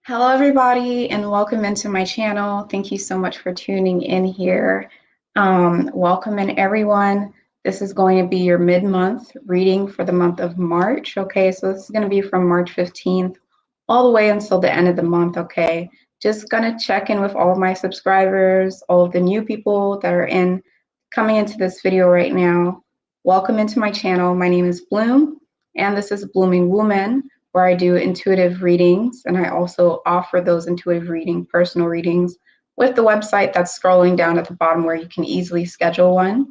Hello, everybody, and welcome into my channel. Thank you so much for tuning in here. Welcome in, everyone. This is going to be your mid-month reading for the month of March. Okay, so this is going to be from March 15th all the way until the end of the month. Okay, just going to check in with all of my subscribers, all of the new people that are coming into this video right now. Welcome into my channel. My name is Bloom, and this is Blooming Woman, where I do intuitive readings, and I also offer those intuitive personal readings with the website that's scrolling down at the bottom where you can easily schedule one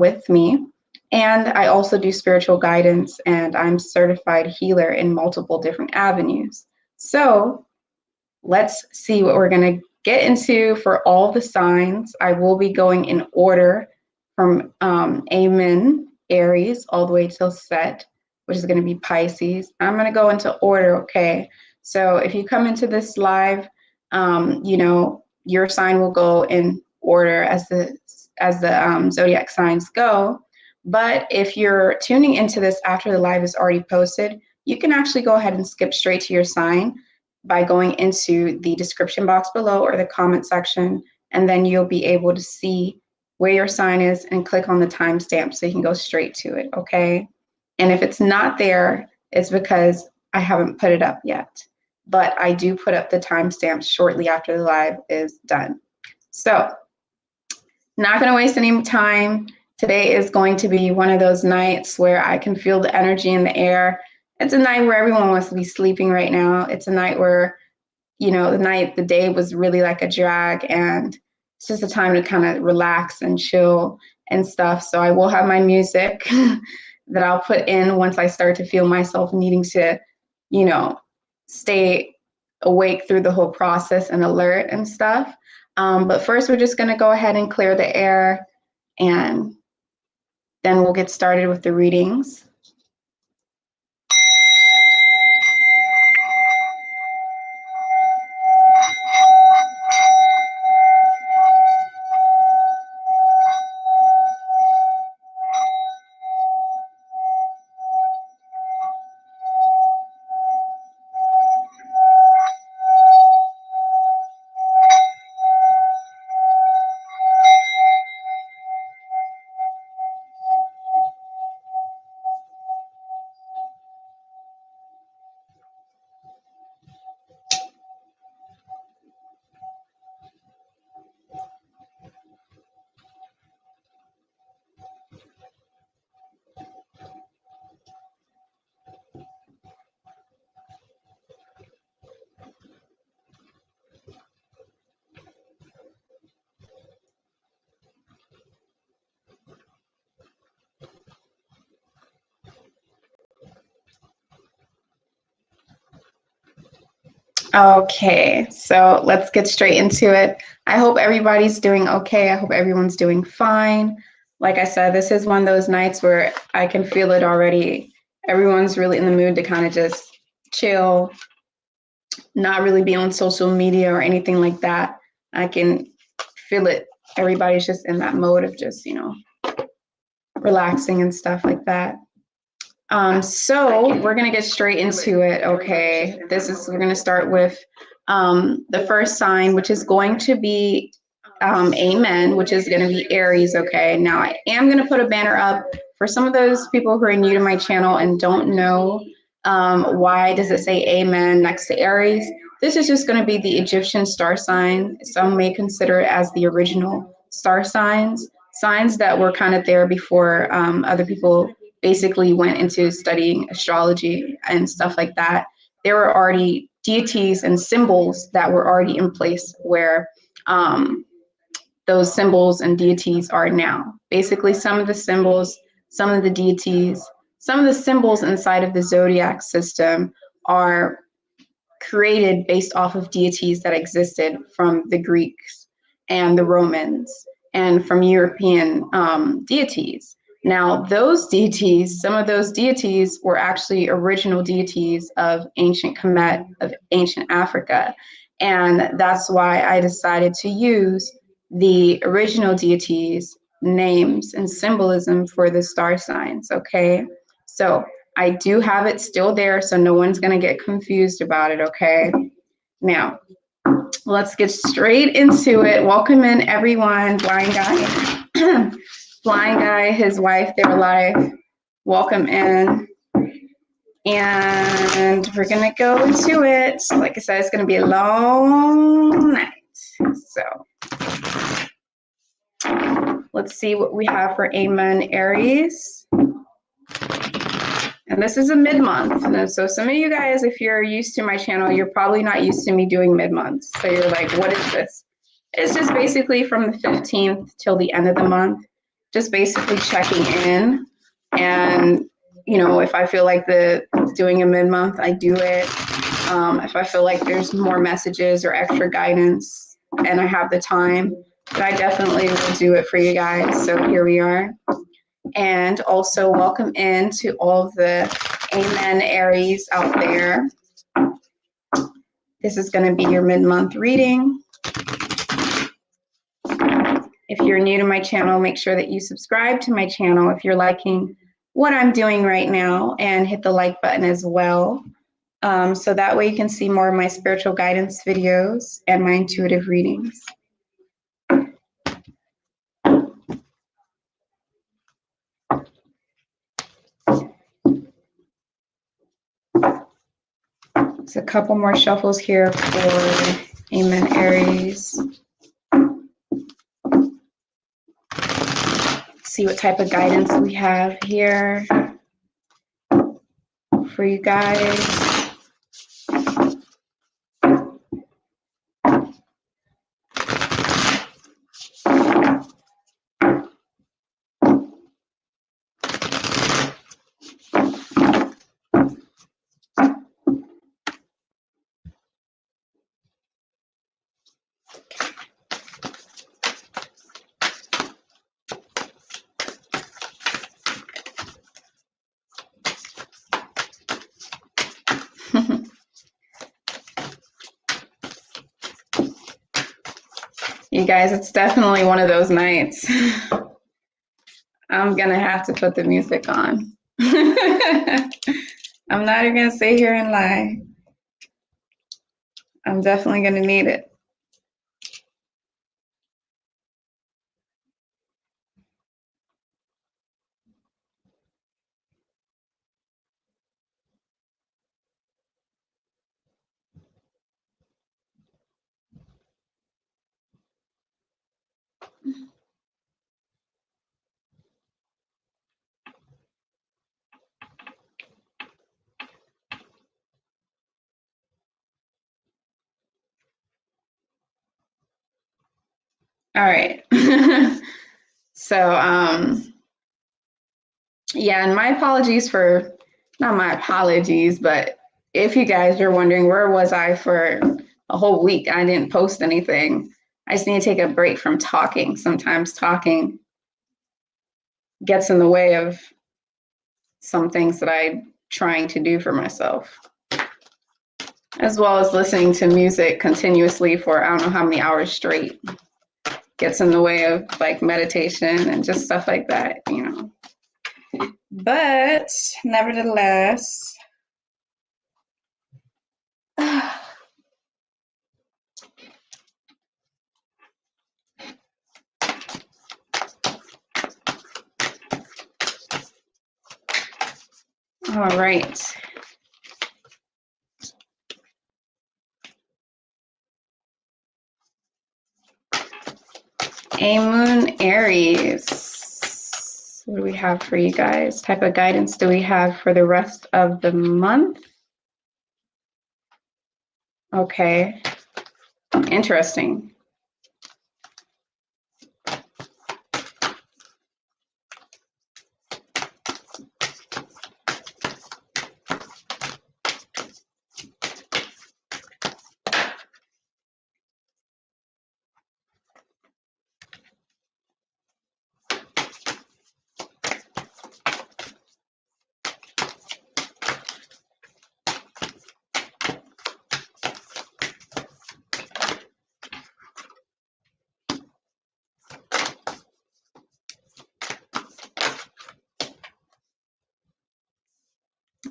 with me. And I also do spiritual guidance, and I'm certified healer in multiple different avenues. So let's see what we're going to get into for all the signs. I will be going in order from Amen, Aries, all the way till Set, which is going to be Pisces. I'm going to go into order, okay? So if you come into this live, your sign will go in order as the zodiac signs go. But if you're tuning into this after the live is already posted, you can actually go ahead and skip straight to your sign by going into the description box below or the comment section, and then you'll be able to see where your sign is and click on the timestamp so you can go straight to it, okay? And if it's not there, it's because I haven't put it up yet. But I do put up the timestamps shortly after the live is done. So, not going to waste any time. Today is going to be one of those nights where I can feel the energy in the air. It's a night where everyone wants to be sleeping right now. It's a night where, the day was really like a drag, and it's just a time to kind of relax and chill and stuff. So I will have my music that I'll put in once I start to feel myself needing to, stay awake through the whole process and alert and stuff. But first, we're just going to go ahead and clear the air, and then we'll get started with the readings. Okay, so let's get straight into it. I hope everybody's doing okay. I hope everyone's doing fine. Like I said, this is one of those nights where I can feel it already. Everyone's really in the mood to kind of just chill, not really be on social media or anything like that. I can feel it. Everybody's just in that mode of just, relaxing and stuff like that. So we're going to get straight into it, okay? We're going to start with the first sign, which is going to be Amen, which is going to be Aries, okay? Now, I am going to put a banner up for some of those people who are new to my channel and don't know why does it say Amen next to Aries. This is just going to be the Egyptian star sign. Some may consider it as the original star signs that were kind of there before other people basically went into studying astrology and stuff like that. There were already deities and symbols that were already in place where those symbols and deities are now. Basically, some of the symbols, some of the deities, some of the symbols inside of the zodiac system are created based off of deities that existed from the Greeks and the Romans and from European deities. Now, those deities, some of those deities were actually original deities of ancient Kemet, of ancient Africa. And that's why I decided to use the original deities' names and symbolism for the star signs, okay? So I do have it still there, so no one's going to get confused about it, okay? Now, let's get straight into it. Welcome in, everyone. Blind Guy, Blind Guy, his wife, they're live. Welcome in. And we're going to go into it. Like I said, it's going to be a long night. So let's see what we have for Amut Aries. And this is a mid-month. And so some of you guys, if you're used to my channel, you're probably not used to me doing mid-months. So you're like, what is this? It's just basically from the 15th till the end of the month, just basically checking in. And, you know, if I feel like doing a mid-month, I do it. If I feel like there's more messages or extra guidance and I have the time, then I definitely will do it for you guys. So here we are. And also welcome in to all of the Amut Aries out there. This is going to be your mid-month reading. If you're new to my channel, make sure that you subscribe to my channel if you're liking what I'm doing right now, and hit the like button as well. So that way you can see more of my spiritual guidance videos and my intuitive readings. There's a couple more shuffles here for Amut Aries. See what type of guidance we have here for you guys. You guys, it's definitely one of those nights. I'm gonna have to put the music on. I'm not even gonna sit here and lie. I'm definitely gonna need it. All right. So, yeah, and my apologies for, not my apologies, but if you guys are wondering where was I for a whole week, I didn't post anything. I just need to take a break from talking. Sometimes talking gets in the way of some things that I'm trying to do for myself, as well as listening to music continuously for I don't know how many hours straight. Gets in the way of like meditation and just stuff like that, you know. But nevertheless, all right. Amut Aries. What do we have for you guys? Type of guidance do we have for the rest of the month? Okay. Interesting.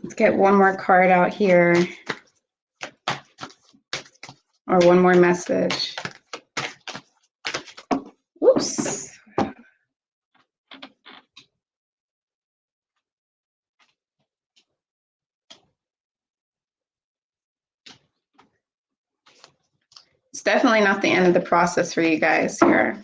Let's get one more card out here. or one more message. Oops. It's definitely not the end of the process for you guys here.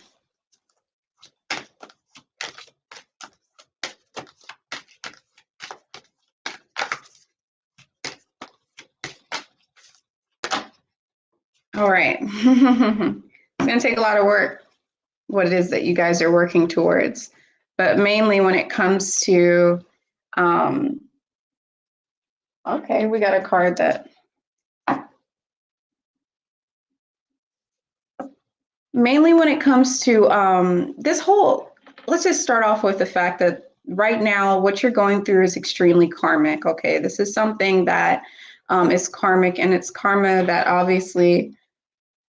All right. It's going to take a lot of work, what it is that you guys are working towards. But mainly when it comes to, okay, we got a card that, mainly when it comes to this whole, let's just start off with the fact that right now what you're going through is extremely karmic, okay? This is something that is karmic, and it's karma that obviously,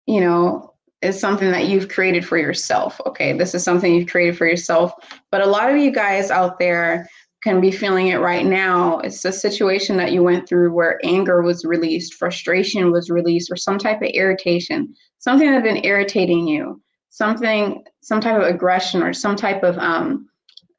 you know, is something that you've created for yourself, okay? This is something you've created for yourself, but a lot of you guys out there can be feeling it right now. It's a situation that you went through where anger was released, frustration was released, or some type of irritation, something that had been irritating you, some type of aggression, or some type of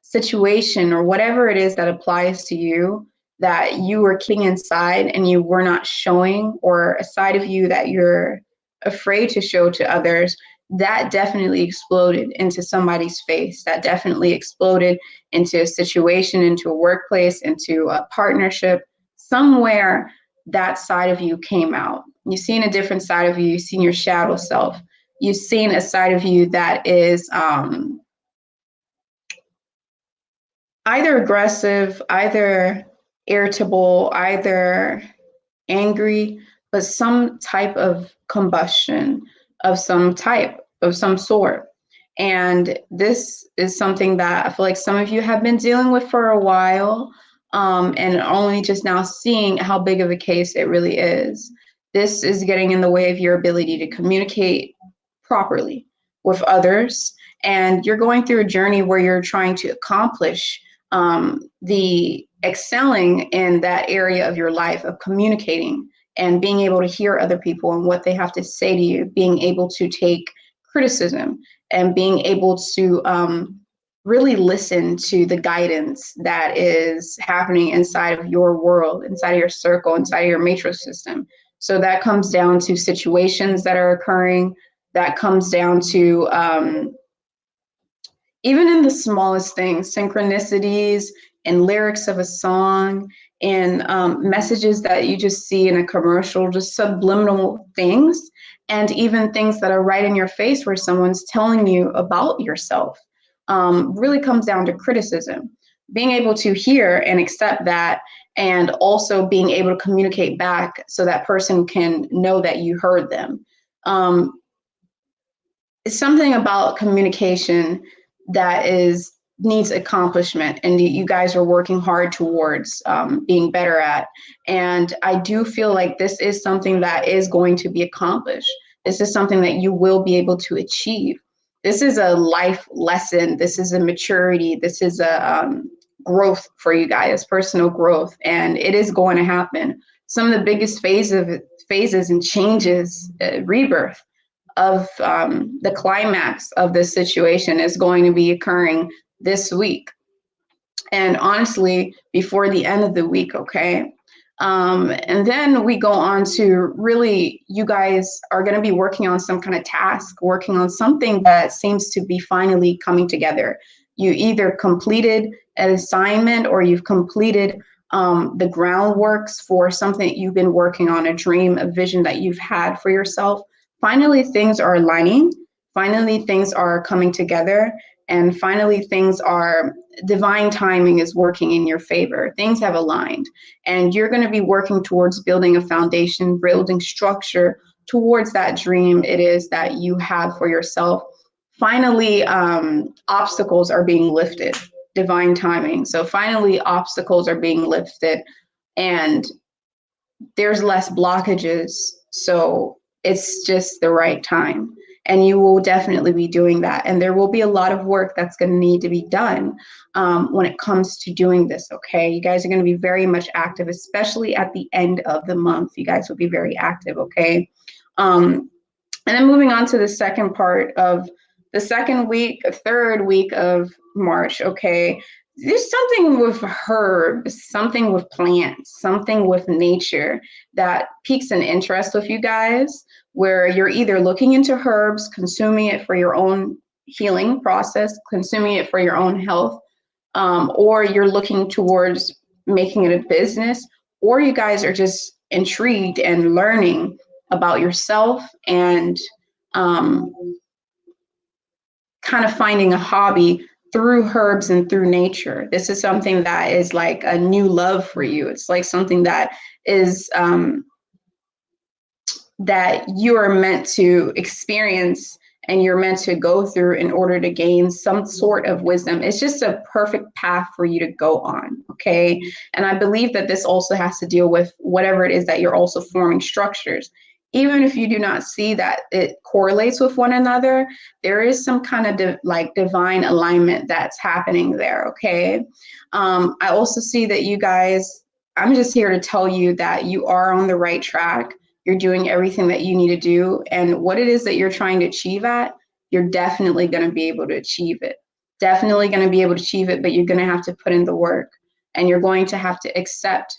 situation, or whatever it is that applies to you that you were keeping inside and you were not showing, or a side of you that you're afraid to show to others, that definitely exploded into somebody's face. That definitely exploded into a situation, into a workplace, into a partnership. Somewhere that side of you came out. You've seen a different side of you. You've seen your shadow self. You've seen a side of you that is either aggressive, either irritable, either angry, but some type of combustion of some type, of some sort. And this is something that I feel like some of you have been dealing with for a while, and only just now seeing how big of a case it really is. This is getting in the way of your ability to communicate properly with others. And you're going through a journey where you're trying to accomplish the excelling in that area of your life of communicating and being able to hear other people and what they have to say to you, being able to take criticism and being able to really listen to the guidance that is happening inside of your world, inside of your circle, inside of your matrix system. So that comes down to situations that are occurring, that comes down to even in the smallest things, synchronicities and lyrics of a song, and messages that you just see in a commercial, just subliminal things, and even things that are right in your face where someone's telling you about yourself, really comes down to criticism. Being able to hear and accept that, and also being able to communicate back so that person can know that you heard them. It's something about communication that needs accomplishment, and you guys are working hard towards being better at. And I do feel like this is something that is going to be accomplished. This is something that you will be able to achieve. This is a life lesson. This is a maturity. This is a growth for you guys, personal growth, and it is going to happen. Some of the biggest phases and changes, rebirth of the climax of this situation is going to be occurring this week. And honestly, before the end of the week, okay? And then we go on to really, you guys are going to be working on some kind of task, working on something that seems to be finally coming together. You either completed an assignment or you've completed the groundworks for something you've been working on, a dream, a vision that you've had for yourself. Finally, things are aligning. Finally, things are coming together. And finally, divine timing is working in your favor. Things have aligned. And you're going to be working towards building a foundation, building structure towards that dream it is that you have for yourself. Finally, obstacles are being lifted. Divine timing. So finally, obstacles are being lifted. And there's less blockages. So it's just the right time, and you will definitely be doing that. And there will be a lot of work that's going to need to be done when it comes to doing this, okay? You guys are going to be very much active, especially at the end of the month. You guys will be very active, okay? And then moving on to the second part of the third week of March, okay, there's something with herbs, something with plants, something with nature that piques an interest with you guys, where you're either looking into herbs, consuming it for your own healing process, consuming it for your own health, or you're looking towards making it a business, or you guys are just intrigued and learning about yourself and kind of finding a hobby through herbs and through nature. This is something that is like a new love for you. It's like something that is that you are meant to experience and you're meant to go through in order to gain some sort of wisdom. It's just a perfect path for you to go on, okay? And I believe that this also has to deal with whatever it is that you're also forming structures. Even if you do not see that it correlates with one another, there is some kind of divine alignment that's happening there, okay? I also see that you guys, I'm just here to tell you that you are on the right track. You're doing everything that you need to do. And what it is that you're trying to achieve at, you're definitely going to be able to achieve it. Definitely going to be able to achieve it, but you're going to have to put in the work. And you're going to have to accept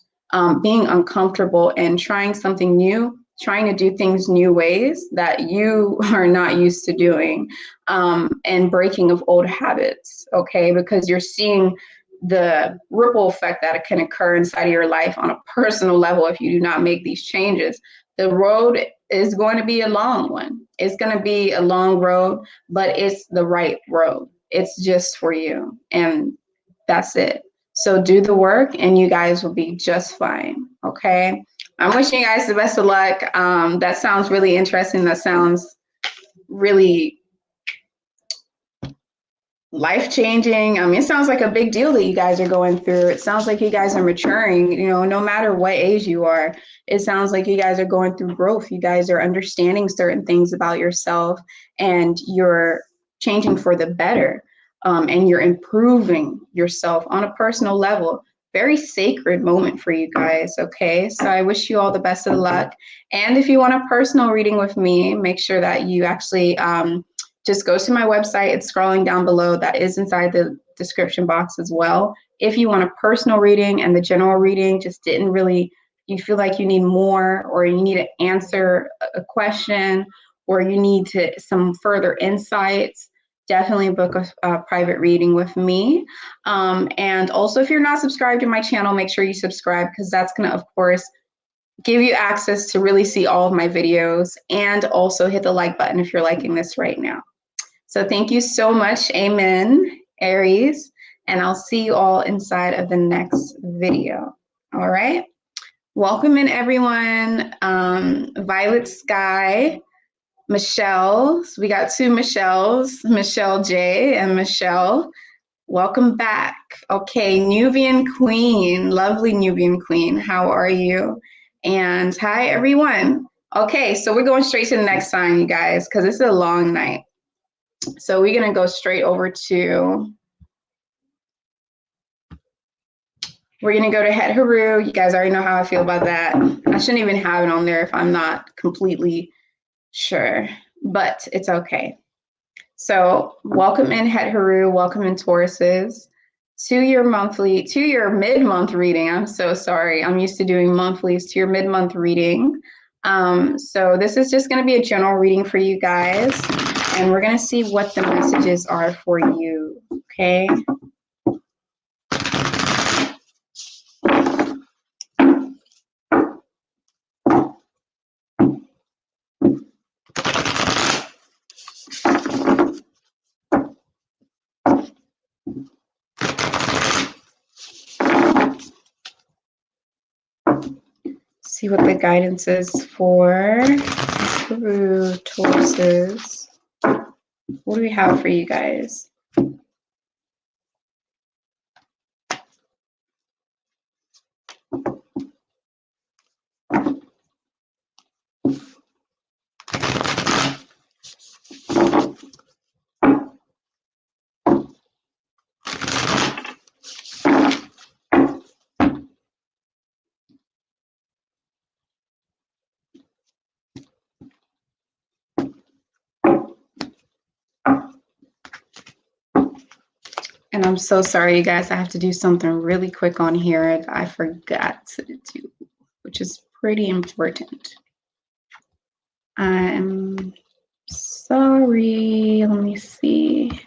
being uncomfortable and trying something new, trying to do things new ways that you are not used to doing, and breaking of old habits, okay? Because you're seeing the ripple effect that can occur inside of your life on a personal level if you do not make these changes. The road is going to be a long one. It's going to be a long road, but it's the right road. It's just for you. And that's it. So do the work and you guys will be just fine. Okay. I'm wishing you guys the best of luck. That sounds really interesting. That sounds really life-changing. I mean, it sounds like a big deal that you guys are going through. It sounds like you guys are maturing, you know, no matter what age you are. It sounds like you guys are going through growth. You guys are understanding certain things about yourself and you're changing for the better, and you're improving yourself on a personal level. Very sacred moment for you guys, okay? So I wish you all the best of luck. And if you want a personal reading with me, make sure that you actually just go to my website. It's scrolling down below. That is inside the description box as well. If you want a personal reading and the general reading just didn't really, you feel like you need more, or you need to answer a question, or you need some further insights, definitely book a private reading with me. And also, if you're not subscribed to my channel, make sure you subscribe, because that's going to, of course, give you access to really see all of my videos, and also hit the like button if you're liking this right now. So thank you so much. Amen, Aries. And I'll see you all inside of the next video. All right. Welcome in, everyone. Violet Sky, Michelle. So we got two Michelles, Michelle J and Michelle. Welcome back. Okay, Nubian Queen, lovely Nubian Queen. How are you? And hi, everyone. Okay, so we're going straight to the next sign, you guys, because it's a long night. So we're going to go straight over to, we're going to go to Het Heru. You guys already know how I feel about that. I shouldn't even have it on there if I'm not completely sure, but it's okay. So welcome in Het Heru, welcome in Tauruses to your mid-month reading. I'm so sorry. I'm used to doing monthlies, to your mid-month reading. So this is just going to be a general reading for you guys. And we're going to see what the messages are for you, okay? See what the guidance is for Peru Tauruses. What do we have for you guys? And I'm so sorry, you guys. I have to do something really quick on here that I forgot to do, which is pretty important. I'm sorry. Let me see.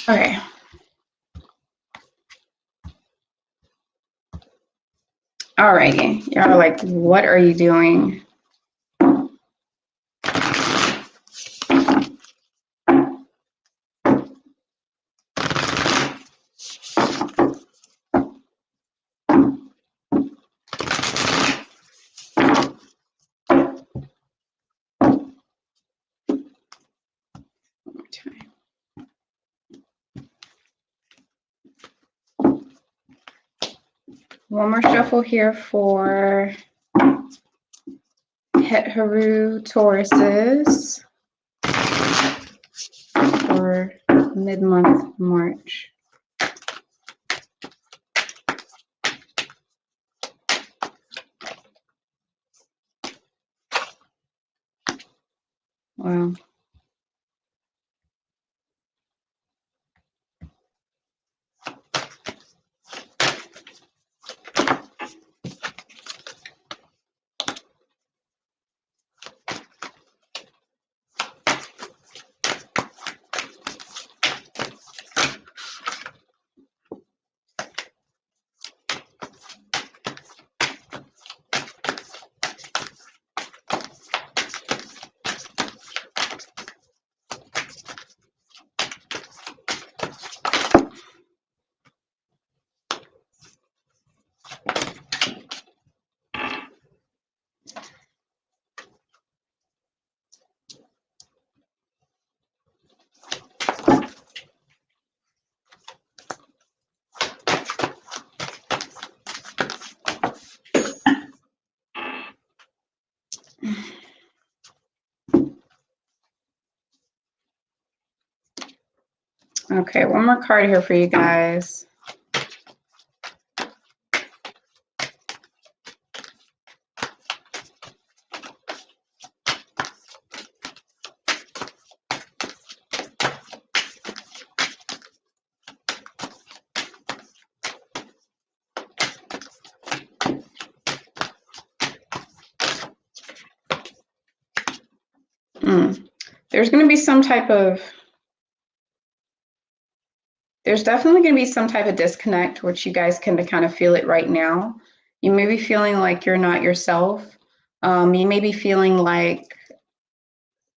Okay. Alrighty. Y'all are like, what are you doing? One more shuffle here for Het Heru Tauruses for mid-month March. Wow. Okay, one more card here for you guys. There's going to be some type of, there's definitely going to be some type of disconnect, which you guys can kind of feel it right now. You may be feeling like you're not yourself. You may be feeling like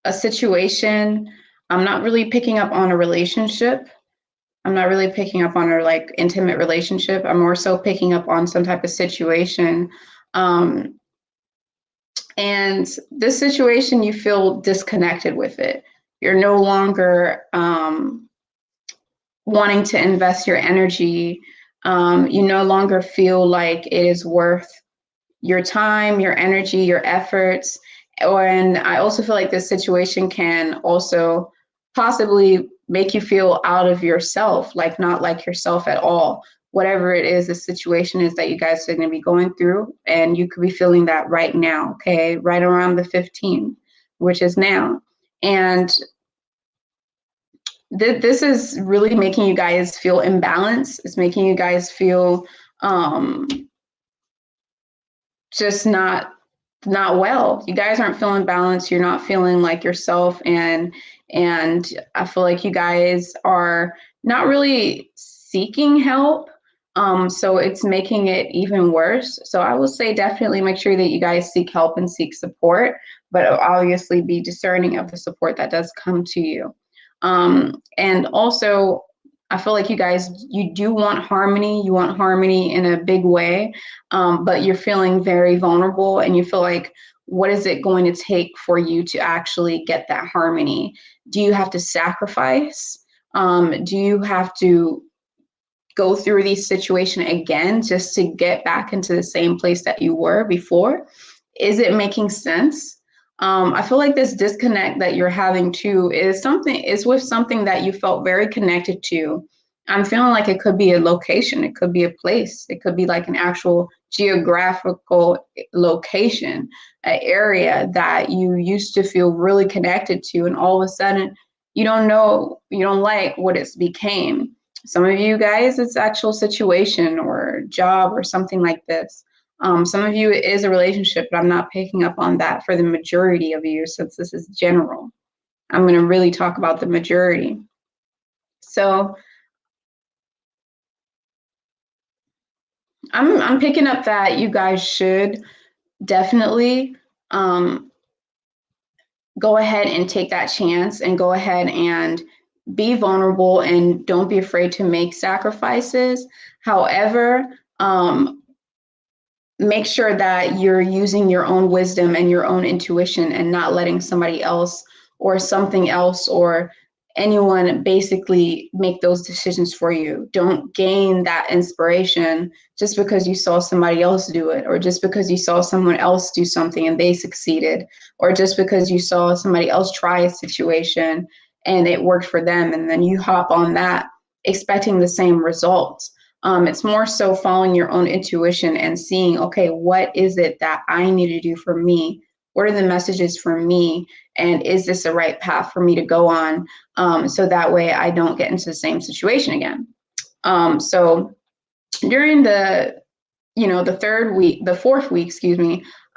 a situation. I'm not really picking up on a relationship. I'm not really picking up on a like intimate relationship. I'm more so picking up on some type of situation. And this situation, you feel disconnected with it. You're no longer wanting to invest your energy. You no longer feel like it is worth your time, your energy, your efforts. And I also feel like this situation can also possibly make you feel out of yourself, like not like yourself at all. Whatever it is, the situation is that you guys are going to be going through, and you could be feeling that right now, okay? Right around the 15th, which is now. And this is really making you guys feel imbalanced. It's making you guys feel just not well. You guys aren't feeling balanced. You're not feeling like yourself, and I feel like you guys are not really seeking help. So it's making it even worse. So I will say definitely make sure that you guys seek help and seek support, but obviously be discerning of the support that does come to you. And also, I feel like you guys, you do want harmony. You want harmony in a big way, but you're feeling very vulnerable, and you feel like, what is it going to take for you to actually get that harmony? Do you have to sacrifice? Do you have to go through these situations again just to get back into the same place that you were before? Is it making sense? I feel like this disconnect that you're having too is with something that you felt very connected to. I'm feeling like it could be a location, it could be a place, it could be like an actual geographical location, an area that you used to feel really connected to, and all of a sudden you don't like what it's became. Some of you guys, it's actual situation or job or something like this. Some of you, it is a relationship, but I'm not picking up on that for the majority of you, since this is general. I'm going to really talk about the majority. So I'm picking up that you guys should definitely go ahead and take that chance and go ahead and be vulnerable, and don't be afraid to make sacrifices. However, make sure that you're using your own wisdom and your own intuition, and not letting somebody else or something else or anyone basically make those decisions for you. Don't gain that inspiration just because you saw somebody else do it, or just because you saw someone else do something and they succeeded, or just because you saw somebody else try a situation and it worked for them, and then you hop on that expecting the same results. It's more so following your own intuition and seeing, okay, what is it that I need to do for me? What are the messages for me? And is this the right path for me to go on? So that way I don't get into the same situation again. So during the fourth week,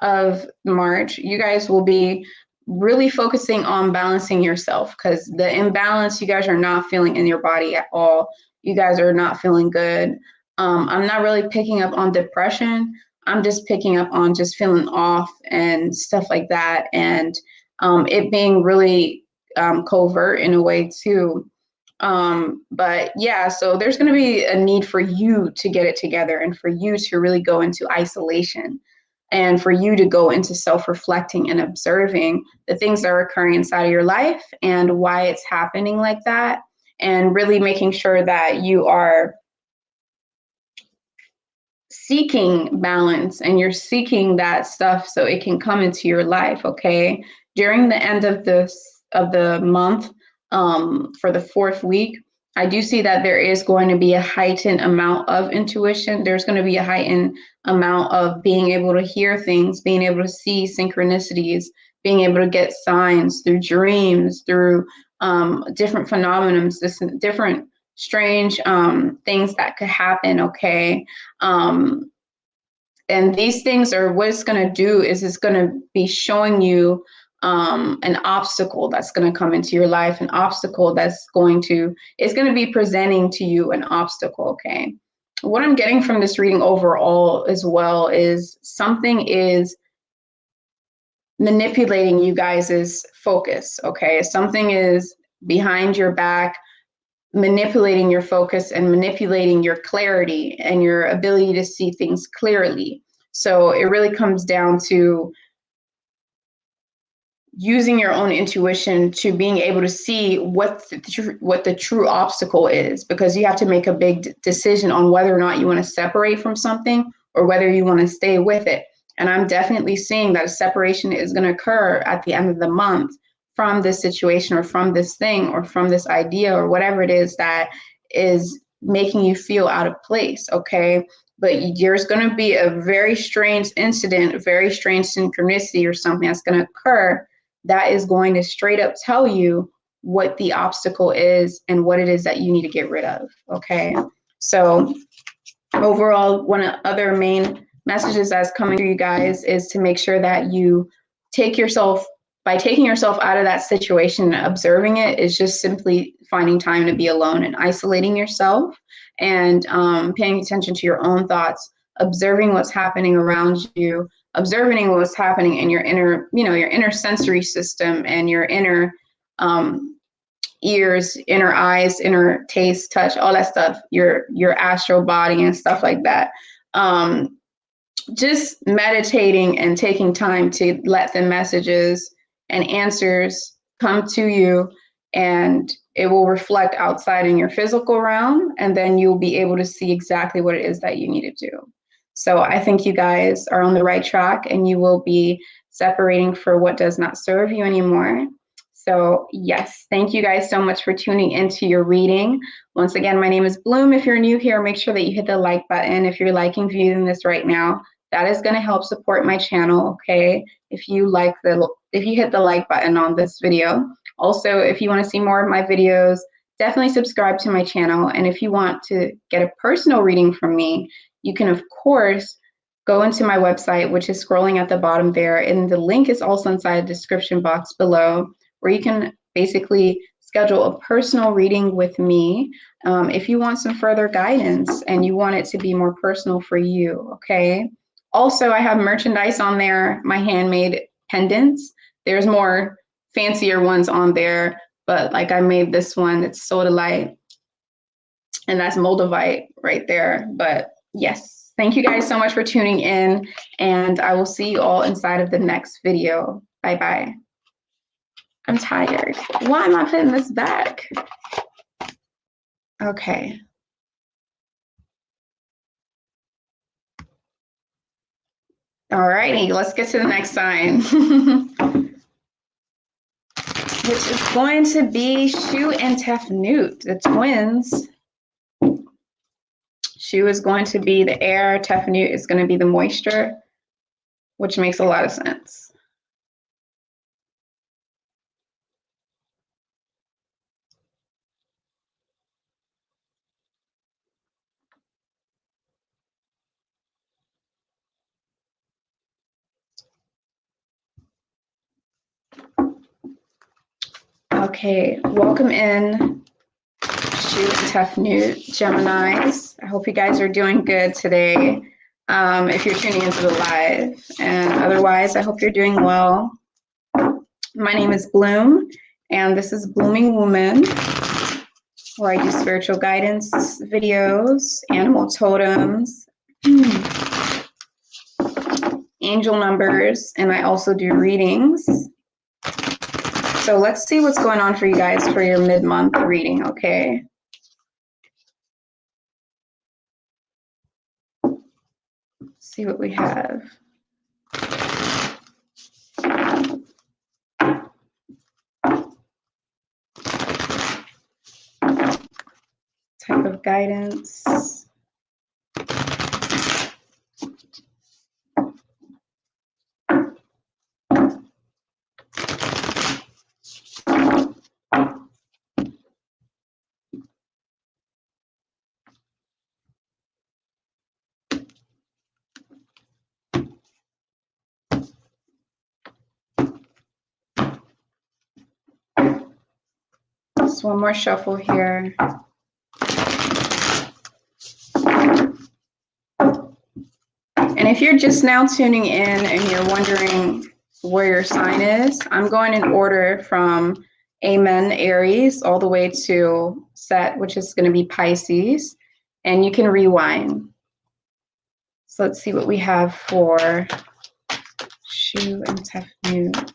of March, you guys will be really focusing on balancing yourself, because the imbalance you guys are not feeling in your body at all. You guys are not feeling good. I'm not really picking up on depression. I'm just picking up on just feeling off and stuff like that. And it being really covert in a way too. But yeah, so there's going to be a need for you to get it together, and for you to really go into isolation, and for you to go into self-reflecting and observing the things that are occurring inside of your life and why it's happening like that, and really making sure that you are seeking balance and you're seeking that stuff so it can come into your life. Okay, during the end of the month, for the fourth week, I do see that there is going to be a heightened amount of intuition. There's going to be a heightened amount of being able to hear things, being able to see synchronicities, being able to get signs through dreams, through different phenomena, different strange things that could happen. Okay. And these things are, what it's going to do is it's going to be showing you an obstacle that's going to come into your life, an obstacle it's going to be presenting to you an obstacle. Okay. What I'm getting from this reading overall as well is something is manipulating you guys' focus. Okay. Something is behind your back, manipulating your focus and manipulating your clarity and your ability to see things clearly. So it really comes down to using your own intuition to being able to see what the true obstacle is, because you have to make a big decision on whether or not you want to separate from something or whether you want to stay with it. And I'm definitely seeing that a separation is going to occur at the end of the month from this situation, or from this thing, or from this idea, or whatever it is that is making you feel out of place. Okay. But there's going to be a very strange incident, a very strange synchronicity or something that's going to occur that is going to straight up tell you what the obstacle is and what it is that you need to get rid of. Okay, so overall, one of the other main messages that's coming to you guys is to make sure that you take yourself, by taking yourself out of that situation and observing it, is just simply finding time to be alone and isolating yourself, and paying attention to your own thoughts, observing what's happening around you, observing what's happening in your inner, your inner sensory system and your inner ears, inner eyes, inner taste, touch, all that stuff, your astral body and stuff like that. Just meditating and taking time to let the messages and answers come to you, and it will reflect outside in your physical realm, and then you'll be able to see exactly what it is that you need to do. So I think you guys are on the right track, and you will be separating for what does not serve you anymore. So yes, thank you guys so much for tuning into your reading. Once again, my name is Bloom. If you're new here, make sure that you hit the like button. If you're liking, viewing this right now, that is going to help support my channel, okay? If you hit the like button on this video. Also, if you want to see more of my videos, definitely subscribe to my channel. And if you want to get a personal reading from me, you can, of course, go into my website, which is scrolling at the bottom there. And the link is also inside the description box below, where you can basically schedule a personal reading with me if you want some further guidance and you want it to be more personal for you, okay? Also, I have merchandise on there, my handmade pendants. There's more fancier ones on there, but like I made this one, it's sodalite, and that's moldavite right there. But yes, thank you guys so much for tuning in, and I will see you all inside of the next video. Bye-bye. I'm tired. Why am I putting this back? Okay. Alrighty, let's get to the next sign. Which is going to be Shu and Tef Nut, the twins. Shu is going to be the air, Tef Nut is going to be the moisture, which makes a lot of sense. Okay, welcome in, Shu and Tef Nut, Geminis. I hope you guys are doing good today. If you're tuning into the live, and otherwise, I hope you're doing well. My name is Bloom, and this is Blooming Woman, where I do spiritual guidance videos, animal totems, angel numbers, and I also do readings. So let's see what's going on for you guys for your mid-month reading, okay? Let's see what we have. Type of guidance. Just one more shuffle here. And if you're just now tuning in and you're wondering where your sign is, I'm going in order from Amen, Aries, all the way to Set, which is going to be Pisces. And you can rewind. So let's see what we have for Shu and Tef Nut.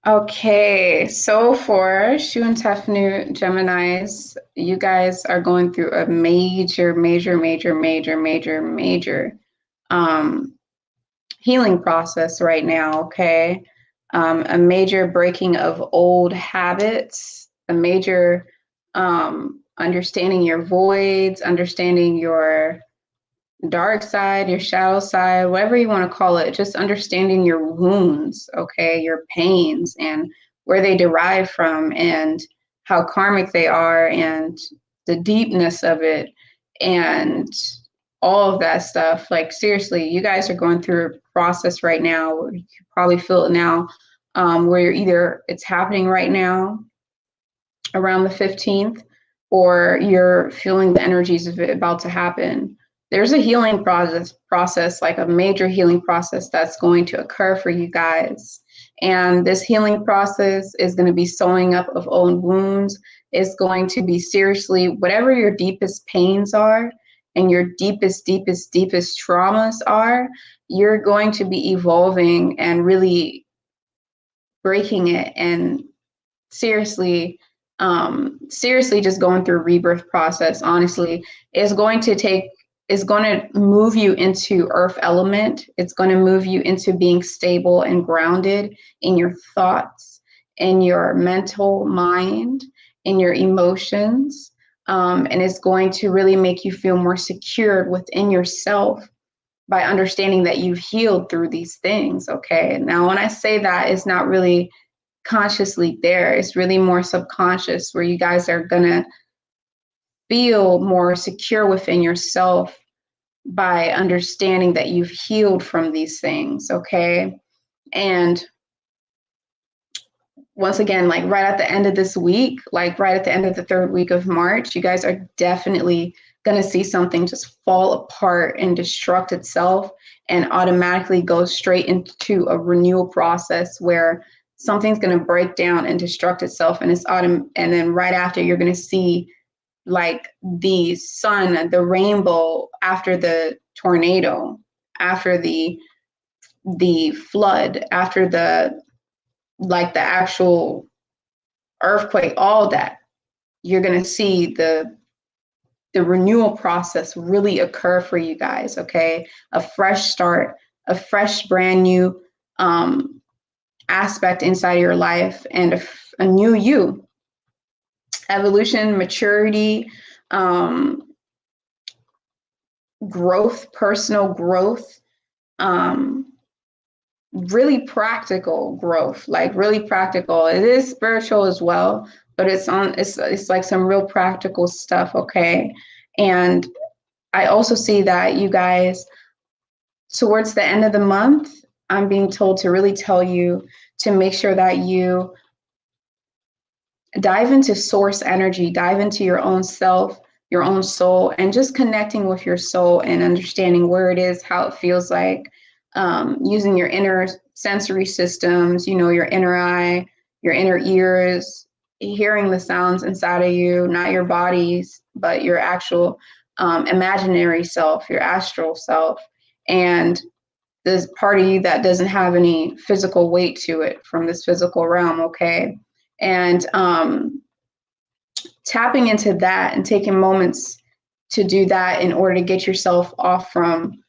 Okay, so for Shu Tef Nut Geminis, you guys are going through a major um, healing process right now, okay? A major breaking of old habits, a major understanding your voids, understanding your dark side, your shadow side, whatever you want to call it, just understanding your wounds, okay, your pains and where they derive from and how karmic they are and the deepness of it and all of that stuff. Like, seriously, you guys are going through a process right now. You can probably feel it now, where you're either it's happening right now around the 15th, or you're feeling the energies of it about to happen. There's a healing process, like a major healing process that's going to occur for you guys. And this healing process is going to be sewing up of old wounds. It's going to be seriously whatever your deepest pains are and your deepest traumas are, you're going to be evolving and really breaking it and seriously seriously just going through a rebirth process. Honestly, it's going to move you into earth element. It's going to move you into being stable and grounded in your thoughts, in your mental mind, in your emotions, and it's going to really make you feel more secured within yourself by understanding that you've healed through these things. Okay, now when I say that, it's not really consciously there. It's really more subconscious, where you guys are gonna feel more secure within yourself by understanding that you've healed from these things. Okay, and once again, like right at the end of this week, like right at the end of the third week of March, you guys are definitely going to see something just fall apart and destruct itself and automatically go straight into a renewal process where something's going to break down and destruct itself, and and then right after you're going to see like the sun, the rainbow after the tornado, after the flood, after the actual earthquake, all that. You're going to see the renewal process really occur for you guys. Okay, a fresh start, a fresh brand new aspect inside of your life, and a new you. Evolution, maturity, growth, personal growth, really practical growth, like really practical. It is spiritual as well, but it's like some real practical stuff. Okay, and I also see that you guys, towards the end of the month, I'm being told to really tell you to make sure that you dive into source energy, dive into your own self, your own soul, and just connecting with your soul and understanding where it is, how it feels like, using your inner sensory systems, your inner eye, your inner ears, hearing the sounds inside of you, not your bodies, but your actual imaginary self, your astral self, and this part of you that doesn't have any physical weight to it from this physical realm. Okay, and tapping into that and taking moments to do that in order to get yourself off from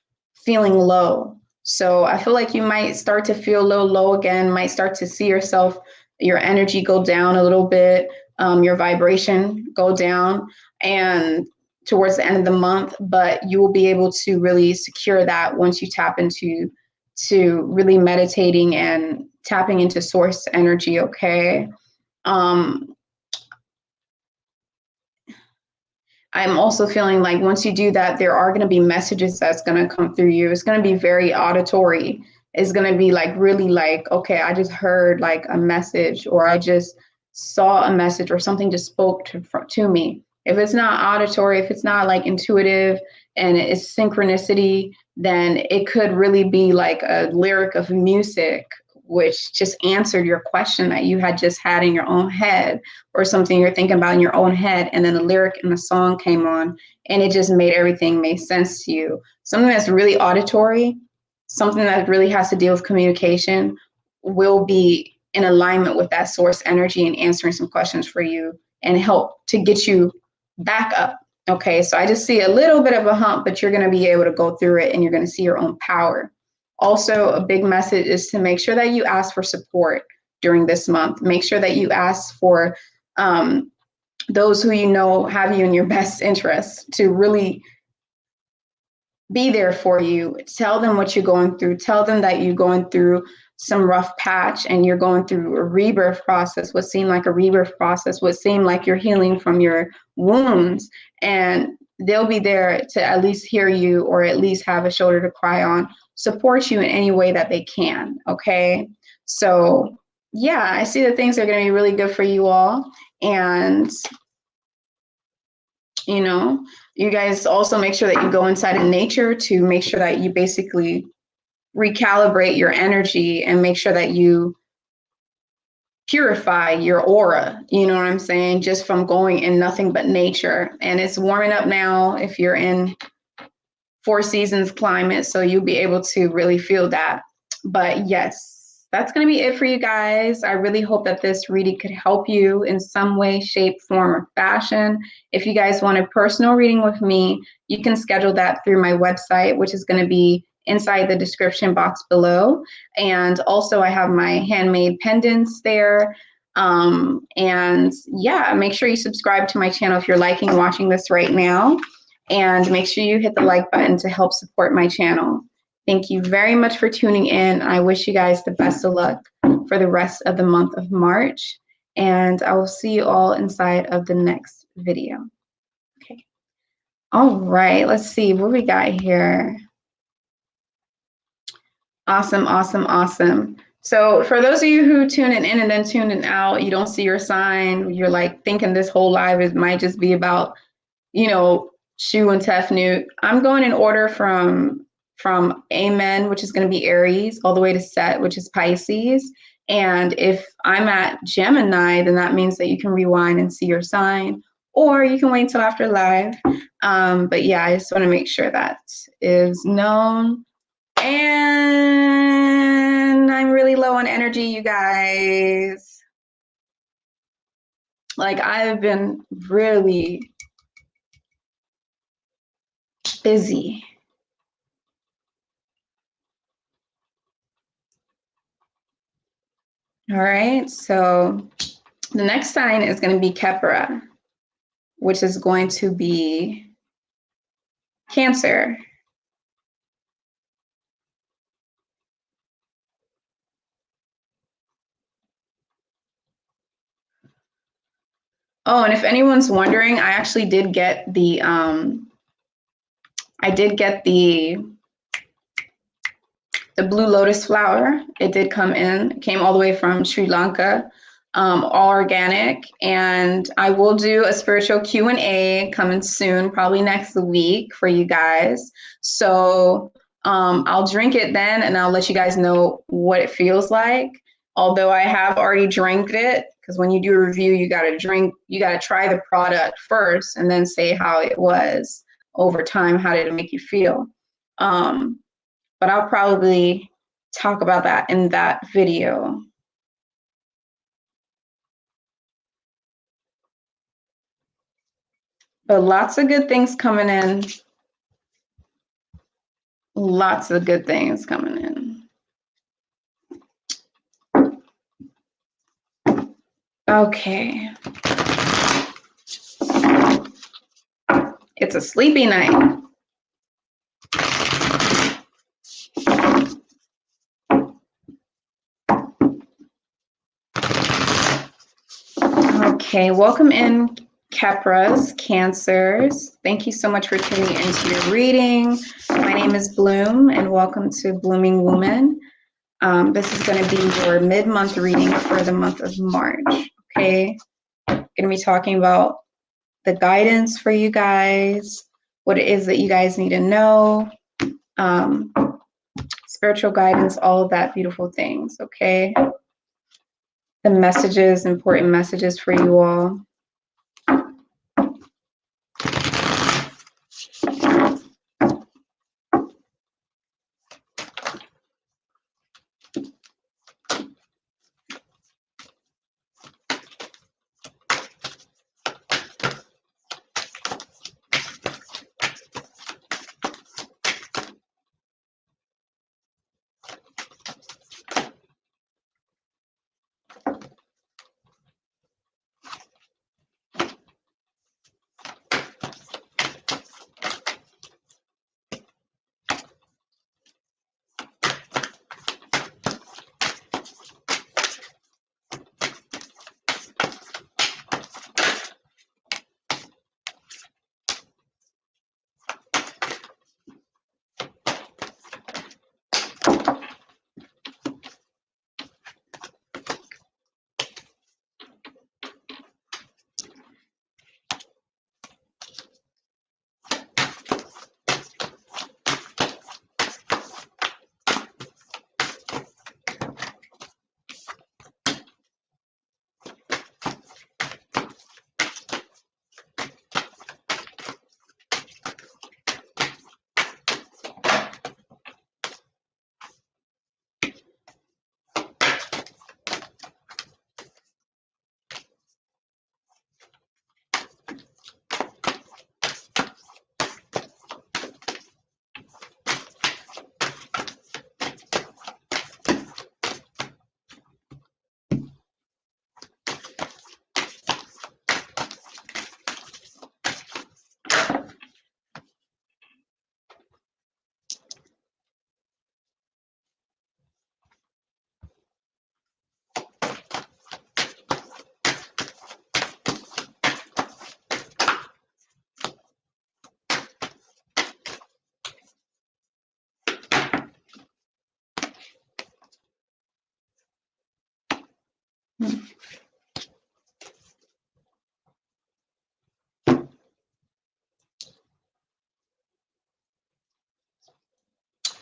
feeling low. So I feel like you might start to feel a little low again, might start to see yourself, your energy go down a little bit, your vibration go down, and towards the end of the month, but you will be able to really secure that once you tap into really meditating and tapping into source energy. Okay. I'm also feeling like once you do that, there are going to be messages that's going to come through you. It's going to be very auditory. It's going to be like really like, okay, I just heard like a message, or I just saw a message, or something just spoke to me. If it's not auditory, if it's not like intuitive and it's synchronicity, then it could really be like a lyric of music, which just answered your question that you had just had in your own head, or something you're thinking about in your own head, and then the lyric in the song came on and it just made everything make sense to you. Something that's really auditory, something that really has to deal with communication, will be in alignment with that source energy and answering some questions for you and help to get you back up. Okay, so I just see a little bit of a hump, but you're going to be able to go through it and you're going to see your own power. Also, a big message is to make sure that you ask for support during this month. Make sure that you ask for those who you know have you in your best interest to really be there for you. Tell them what you're going through. Tell them that you're going through some rough patch and you're going through a rebirth process, what seemed like a rebirth process, what seemed like you're healing from your wounds. And they'll be there to at least hear you or at least have a shoulder to cry on, support you in any way that they can. Okay. So yeah, I see that things are going to be really good for you all. And you know, you guys also make sure that you go inside of nature to make sure that you basically recalibrate your energy and make sure that you purify your aura, you know what I'm saying, just from going in nothing but nature. And it's warming up now if you're in 4 seasons climate, so you'll be able to really feel that. But yes, that's going to be it for you guys. I really hope that this reading could help you in some way, shape, form, or fashion. If you guys want a personal reading with me, you can schedule that through my website, which is going to be inside the description box below. And also I have my handmade pendants there. And yeah, make sure you subscribe to my channel if you're liking watching this right now. And make sure you hit the like button to help support my channel. Thank you very much for tuning in. I wish you guys the best of luck for the rest of the month of March. And I will see you all inside of the next video. Okay. All right, let's see what we got here. Awesome, awesome, awesome. So for those of you who tune in and then tune in out, you don't see your sign, you're like thinking this whole live it might just be about, you know, Shu and Tef Nut. I'm going in order from Amen, which is going to be Aries, all the way to Set, which is Pisces. And if I'm at Gemini, then that means that you can rewind and see your sign, or you can wait till after live. But yeah, I just want to make sure that is known. And I'm really low on energy, you guys. Like, I've been really busy. All right, so the next sign is going to be Kephra, which is going to be Cancer. Oh, and if anyone's wondering, I actually did get the blue lotus flower. It did come in. It came all the way from Sri Lanka, all organic. And I will do a spiritual Q&A coming soon, probably next week for you guys. So I'll drink it then, and I'll let you guys know what it feels like. Although I have already drank it, because when you do a review, you got to try the product first and then say how it was over time. How did it make you feel? But I'll probably talk about that in that video. But lots of good things coming in. Lots of good things coming in. Okay. It's a sleepy night. Okay, welcome in Kephras, Cancers. Thank you so much for tuning into your reading. My name is Bloom, and welcome to Blooming Woman. This is going to be your mid-month reading for the month of March. Okay, going to be talking about the guidance for you guys, what it is that you guys need to know, spiritual guidance, all of that beautiful things. Okay, the messages, important messages for you all.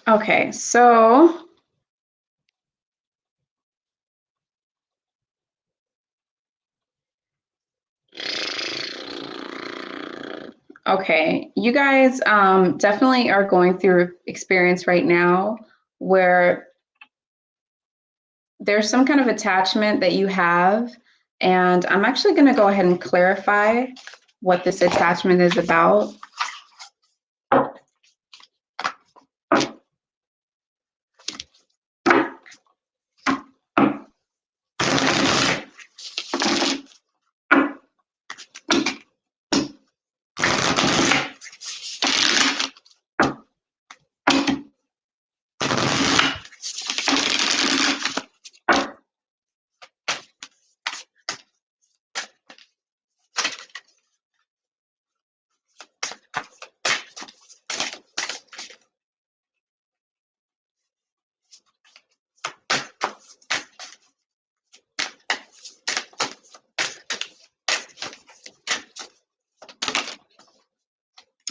Okay, so okay, you guys definitely are going through experience right now where there's some kind of attachment that you have, and I'm actually going to go ahead and clarify what this attachment is about.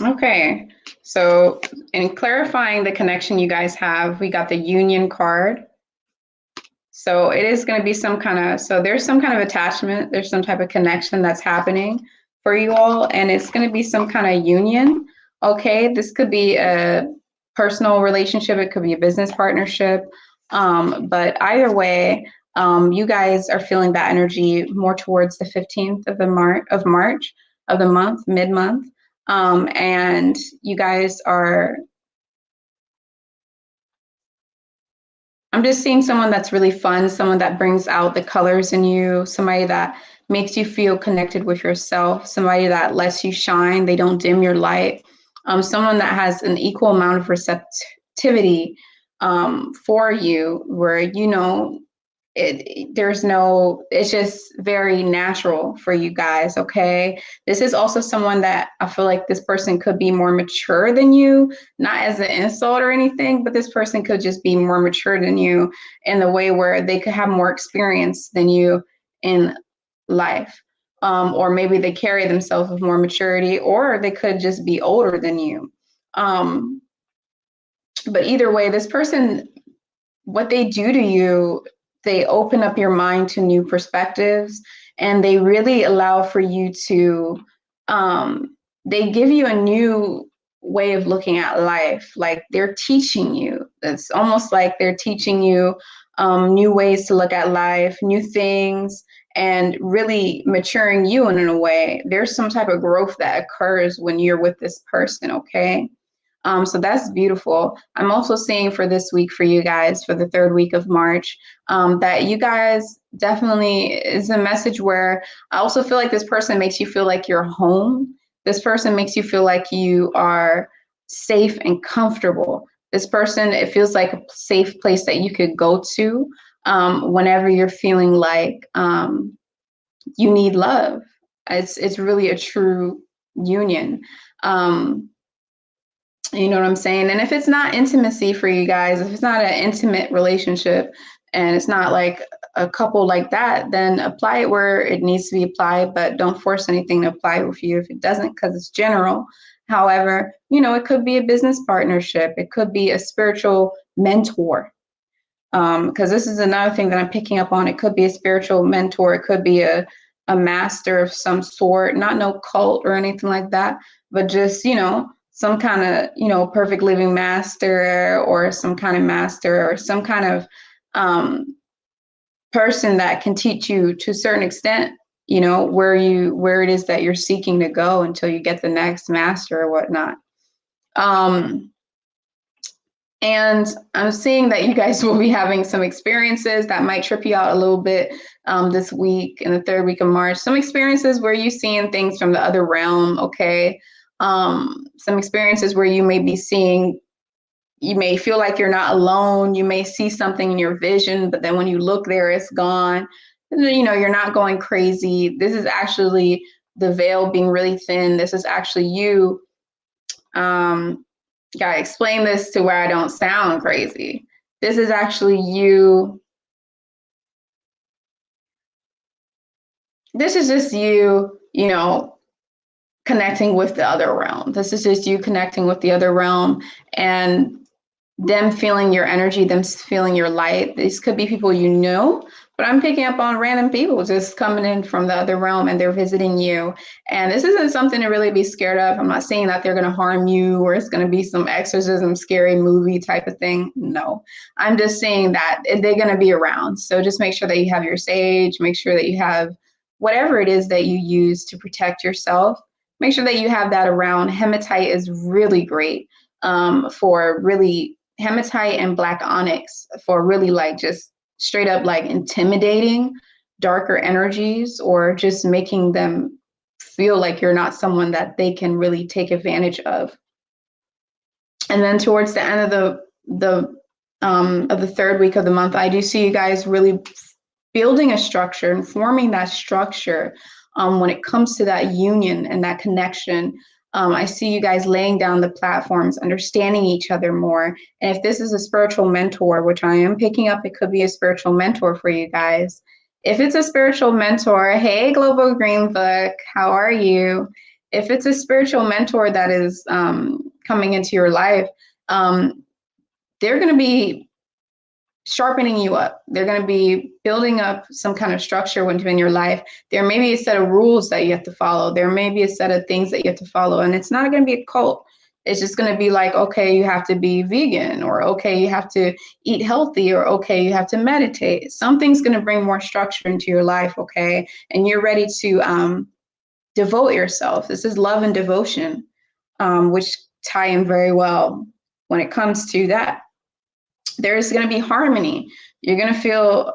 Okay, so in clarifying the connection you guys have, we got the Union card. So it is going to be some kind of, so there's some kind of attachment, there's some type of connection that's happening for you all, and it's going to be some kind of union. Okay, this could be a personal relationship, it could be a business partnership, but either way, you guys are feeling that energy more towards the 15th of March of the month, mid-month, and you guys are, I'm just seeing someone that's really fun, someone that brings out the colors in you, somebody that makes you feel connected with yourself, somebody that lets you shine, they don't dim your light, someone that has an equal amount of receptivity for you, where you know there's no, it's just very natural for you guys. Okay, this is also someone that I feel like this person could be more mature than you, not as an insult or anything, but this person could just be more mature than you in the way where they could have more experience than you in life, or maybe they carry themselves with more maturity, or they could just be older than you, but either way, this person, what they do to you, they open up your mind to new perspectives, and they really allow for you to, they give you a new way of looking at life. Like they're teaching you. It's almost like they're teaching you new ways to look at life, new things, and really maturing you in a way. There's some type of growth that occurs when you're with this person, okay? So that's beautiful. I'm also seeing for this week for you guys, for the third week of March, that you guys definitely is a message where I also feel like this person makes you feel like you're home. This person makes you feel like you are safe and comfortable. This person, it feels like a safe place that you could go to whenever you're feeling like you need love. It's really a true union. You know what I'm saying? And if it's not intimacy for you guys, if it's not an intimate relationship and it's not like a couple like that, then apply it where it needs to be applied, but don't force anything to apply with you if it doesn't, because it's general. However, you know, it could be a business partnership, it could be a spiritual mentor. Because this is another thing that I'm picking up on. It could be a spiritual mentor, it could be a master of some sort, not no cult or anything like that, but just, you know, some kind of, you know, perfect living master, or some kind of master, or some kind of person that can teach you to a certain extent, you know, where it is that you're seeking to go until you get the next master or whatnot. And I'm seeing that you guys will be having some experiences that might trip you out a little bit this week, in the third week of March. Some experiences where you're seeing things from the other realm, okay? Some experiences where you may be seeing, you may feel like you're not alone. You may see something in your vision, but then when you look there, it's gone. And then, you know, you're not going crazy. This is actually the veil being really thin. This is actually you. Gotta explain this to where I don't sound crazy. This is actually you. This is just you, you know, connecting with the other realm. This is just you connecting with the other realm. And them feeling your energy, them feeling your light. These could be people you know, but I'm picking up on random people just coming in from the other realm and they're visiting you. And this isn't something to really be scared of. I'm not saying that they're going to harm you or it's going to be some exorcism, scary movie type of thing. No, I'm just saying that they're going to be around. So just make sure that you have your sage, make sure that you have whatever it is that you use to protect yourself. Make sure that you have that around. Hematite is really great for really hematite and black onyx for really like just straight up like intimidating darker energies or just making them feel like you're not someone that they can really take advantage of. And then towards the end of the third week of the month, I do see you guys really building a structure and forming that structure when it comes to that union and that connection. I see you guys laying down the platforms, understanding each other more. And if this is a spiritual mentor, which I am picking up, it could be a spiritual mentor for you guys. If it's a spiritual mentor, hey, Global Green Book, how are you? If it's a spiritual mentor that is coming into your life, they're going to be sharpening you up. They're going to be building up some kind of structure within your life. There may be a set of rules that you have to follow. There may be a set of things that you have to follow. And it's not going to be a cult. It's just going to be like, okay, you have to be vegan, or okay, you have to eat healthy, or okay, you have to meditate. Something's going to bring more structure into your life, okay? And you're ready to devote yourself. This is love and devotion, which tie in very well when it comes to that. There's going to be harmony. You're going to feel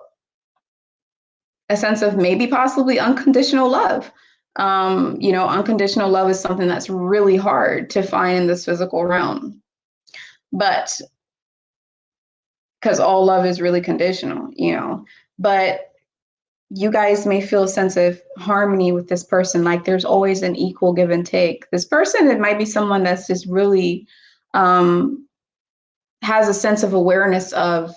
a sense of maybe possibly unconditional love. Unconditional love is something that's really hard to find in this physical realm. But because all love is really conditional, but you guys may feel a sense of harmony with this person. Like there's always an equal give and take. This person, it might be someone that's just really, has a sense of awareness of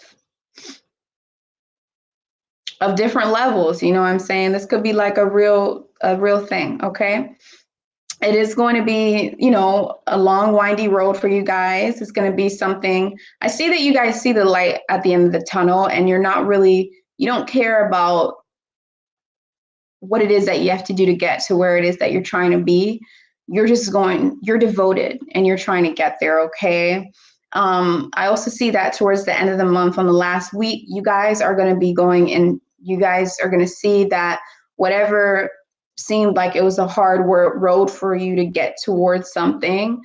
different levels. You know what I'm saying? This could be like a real thing. Okay. It is going to be, a long, windy road for you guys. It's going to be something. I see that you guys see the light at the end of the tunnel and you don't care about what it is that you have to do to get to where it is that you're trying to be. You're devoted and you're trying to get there. Okay. I also see that towards the end of the month, on the last week, you guys are going to be going and you guys are going to see that whatever seemed like it was a hard road for you to get towards something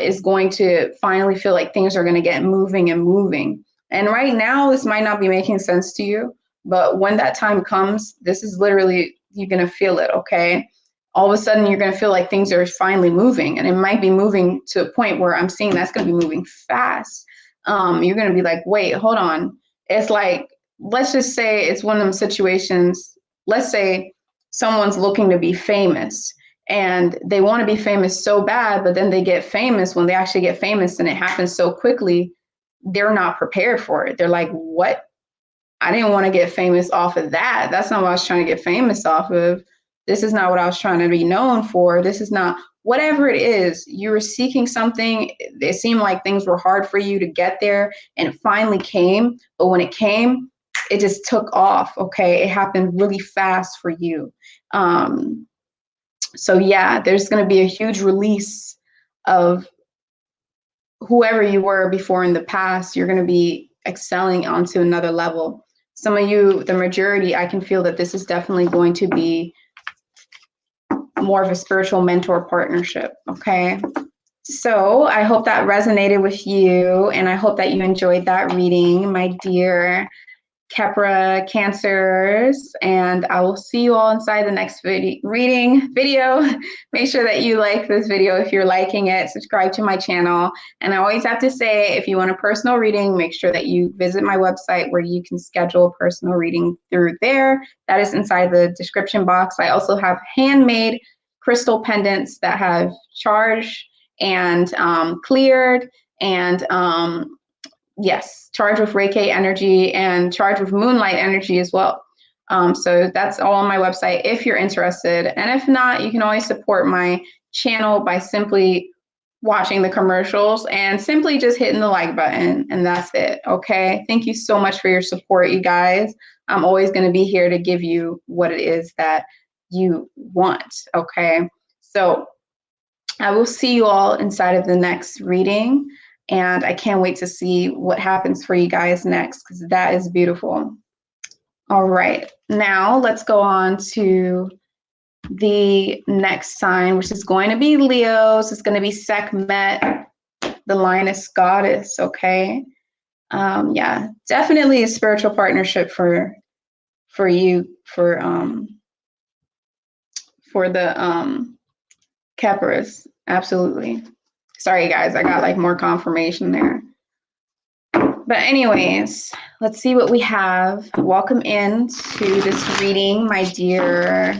is going to finally feel like things are going to get moving and moving. And right now, this might not be making sense to you, but when that time comes, this is literally, you're going to feel it. Okay. All of a sudden you're going to feel like things are finally moving, and it might be moving to a point where I'm seeing that's going to be moving fast. You're going to be like, wait, hold on. It's like, let's just say it's one of them situations. Let's say someone's looking to be famous and they want to be famous so bad, but then they get famous. When they actually get famous and it happens so quickly, they're not prepared for it. They're like, what? I didn't want to get famous off of that. That's not what I was trying to get famous off of. This is not what I was trying to be known for. This is not, whatever it is, you were seeking something. It seemed like things were hard for you to get there, and it finally came. But when it came, it just took off. Okay. It happened really fast for you. So yeah, there's going to be a huge release of whoever you were before in the past. You're going to be excelling onto another level. Some of you, the majority, I can feel that this is definitely going to be more of a spiritual mentor partnership. Okay. So I hope that resonated with you, and I hope that you enjoyed that reading, my dear Kephra Cancers, and I will see you all inside the next reading video. Make sure that you like this video if you're liking it, subscribe to my channel. And I always have to say, if you want a personal reading, make sure that you visit my website where you can schedule a personal reading through there. That is inside the description box. I also have handmade crystal pendants that have charged and cleared and yes, charged with Reiki energy and charged with moonlight energy as well. So that's all on my website if you're interested. And if not, you can always support my channel by simply watching the commercials and simply just hitting the like button, and that's it. Okay, thank you so much for your support, you guys. I'm always going to be here to give you what it is that you want. Okay, so I will see you all inside of the next reading, and I can't wait to see what happens for you guys next, because that is beautiful. All right, now let's go on to the next sign, which is going to be Leo's. It's going to be Sekhmet, the lioness goddess. Okay, yeah, definitely a spiritual partnership for you, for the Kephras. Absolutely. Sorry guys, I got like more confirmation there. But anyways, let's see what we have. Welcome in to this reading, my dear.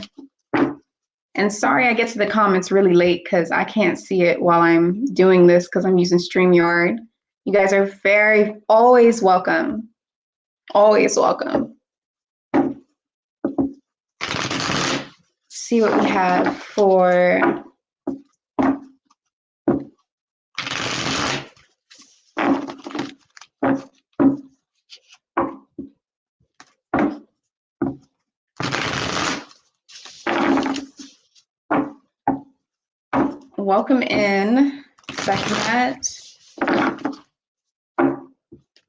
And sorry I get to the comments really late because I can't see it while I'm doing this because I'm using StreamYard. You guys are always welcome. Always welcome. See what we have for welcome in, Sekhmet.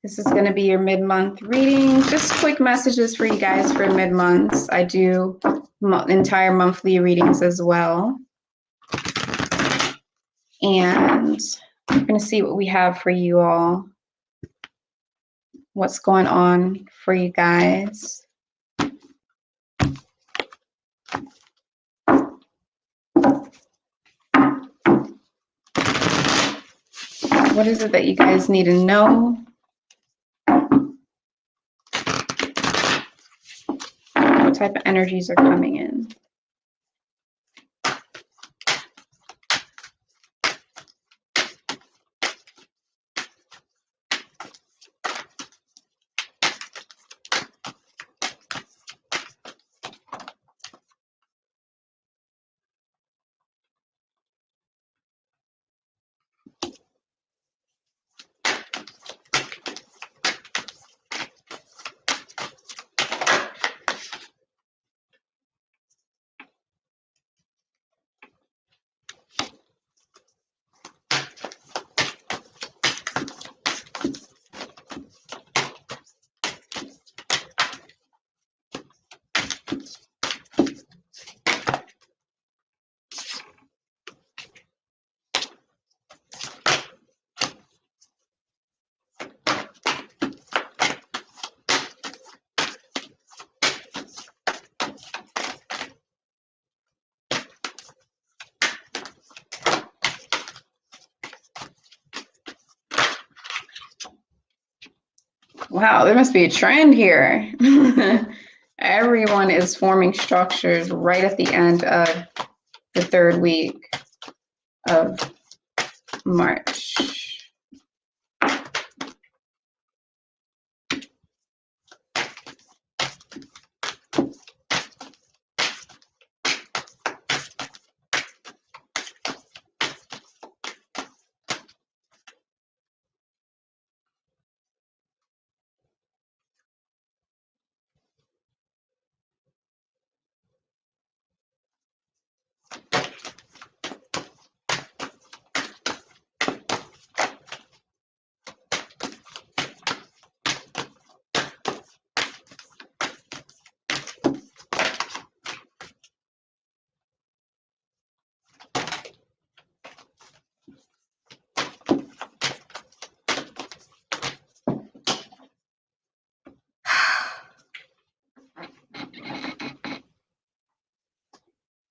This is going to be your mid-month reading. Just quick messages for you guys for mid-months. I do entire monthly readings as well. And I'm going to see what we have for you all. What's going on for you guys. What is it that you guys need to know? What type of energies are coming in? Wow, there must be a trend here. Everyone is forming structures right at the end of the third week of March.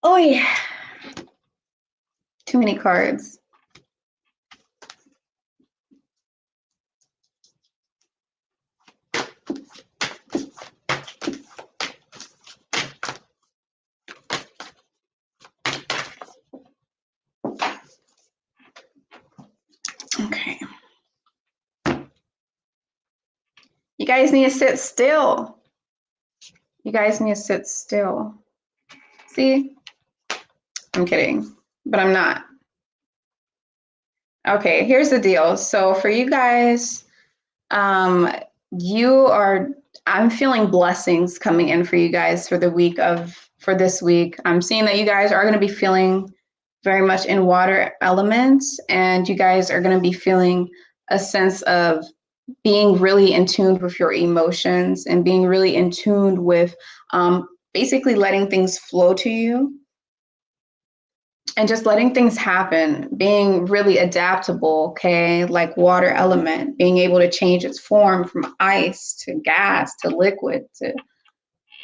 Oh yeah, too many cards. Okay. You guys need to sit still. You guys need to sit still. See? I'm kidding, but I'm not. Okay, here's the deal. So for you guys, um, I'm feeling blessings coming in for you guys for this week. I'm seeing that you guys are going to be feeling very much in water elements, and you guys are going to be feeling a sense of being really in tune with your emotions and being really in tune with basically letting things flow to you and just letting things happen, being really adaptable, okay? Like water element, being able to change its form from ice to gas to liquid to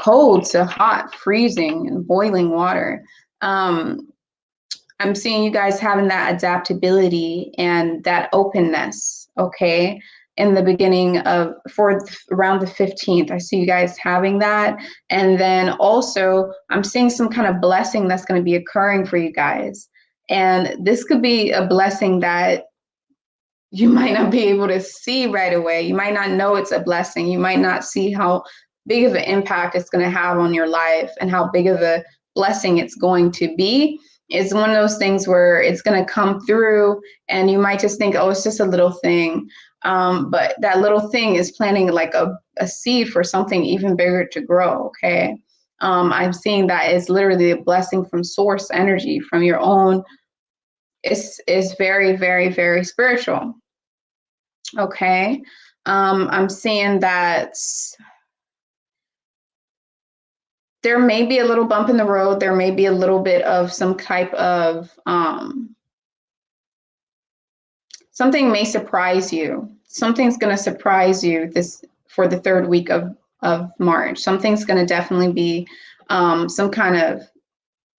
cold to hot, freezing and boiling water. I'm seeing you guys having that adaptability and that openness, okay? In the beginning of, for around the 15th, I see you guys having that. And then also, I'm seeing some kind of blessing that's going to be occurring for you guys. And this could be a blessing that you might not be able to see right away. You might not know it's a blessing. You might not see how big of an impact it's going to have on your life and how big of a blessing it's going to be. It's one of those things where it's going to come through and you might just think, oh, it's just a little thing. But that little thing is planting like a seed for something even bigger to grow, okay? I'm seeing that it's literally a blessing from source energy, from your own. It's very, very, very spiritual, okay? I'm seeing that there may be a little bump in the road. There may be a little bit of some type of something may surprise you. Something's going to surprise you this for the third week of March. Something's going to definitely be some kind of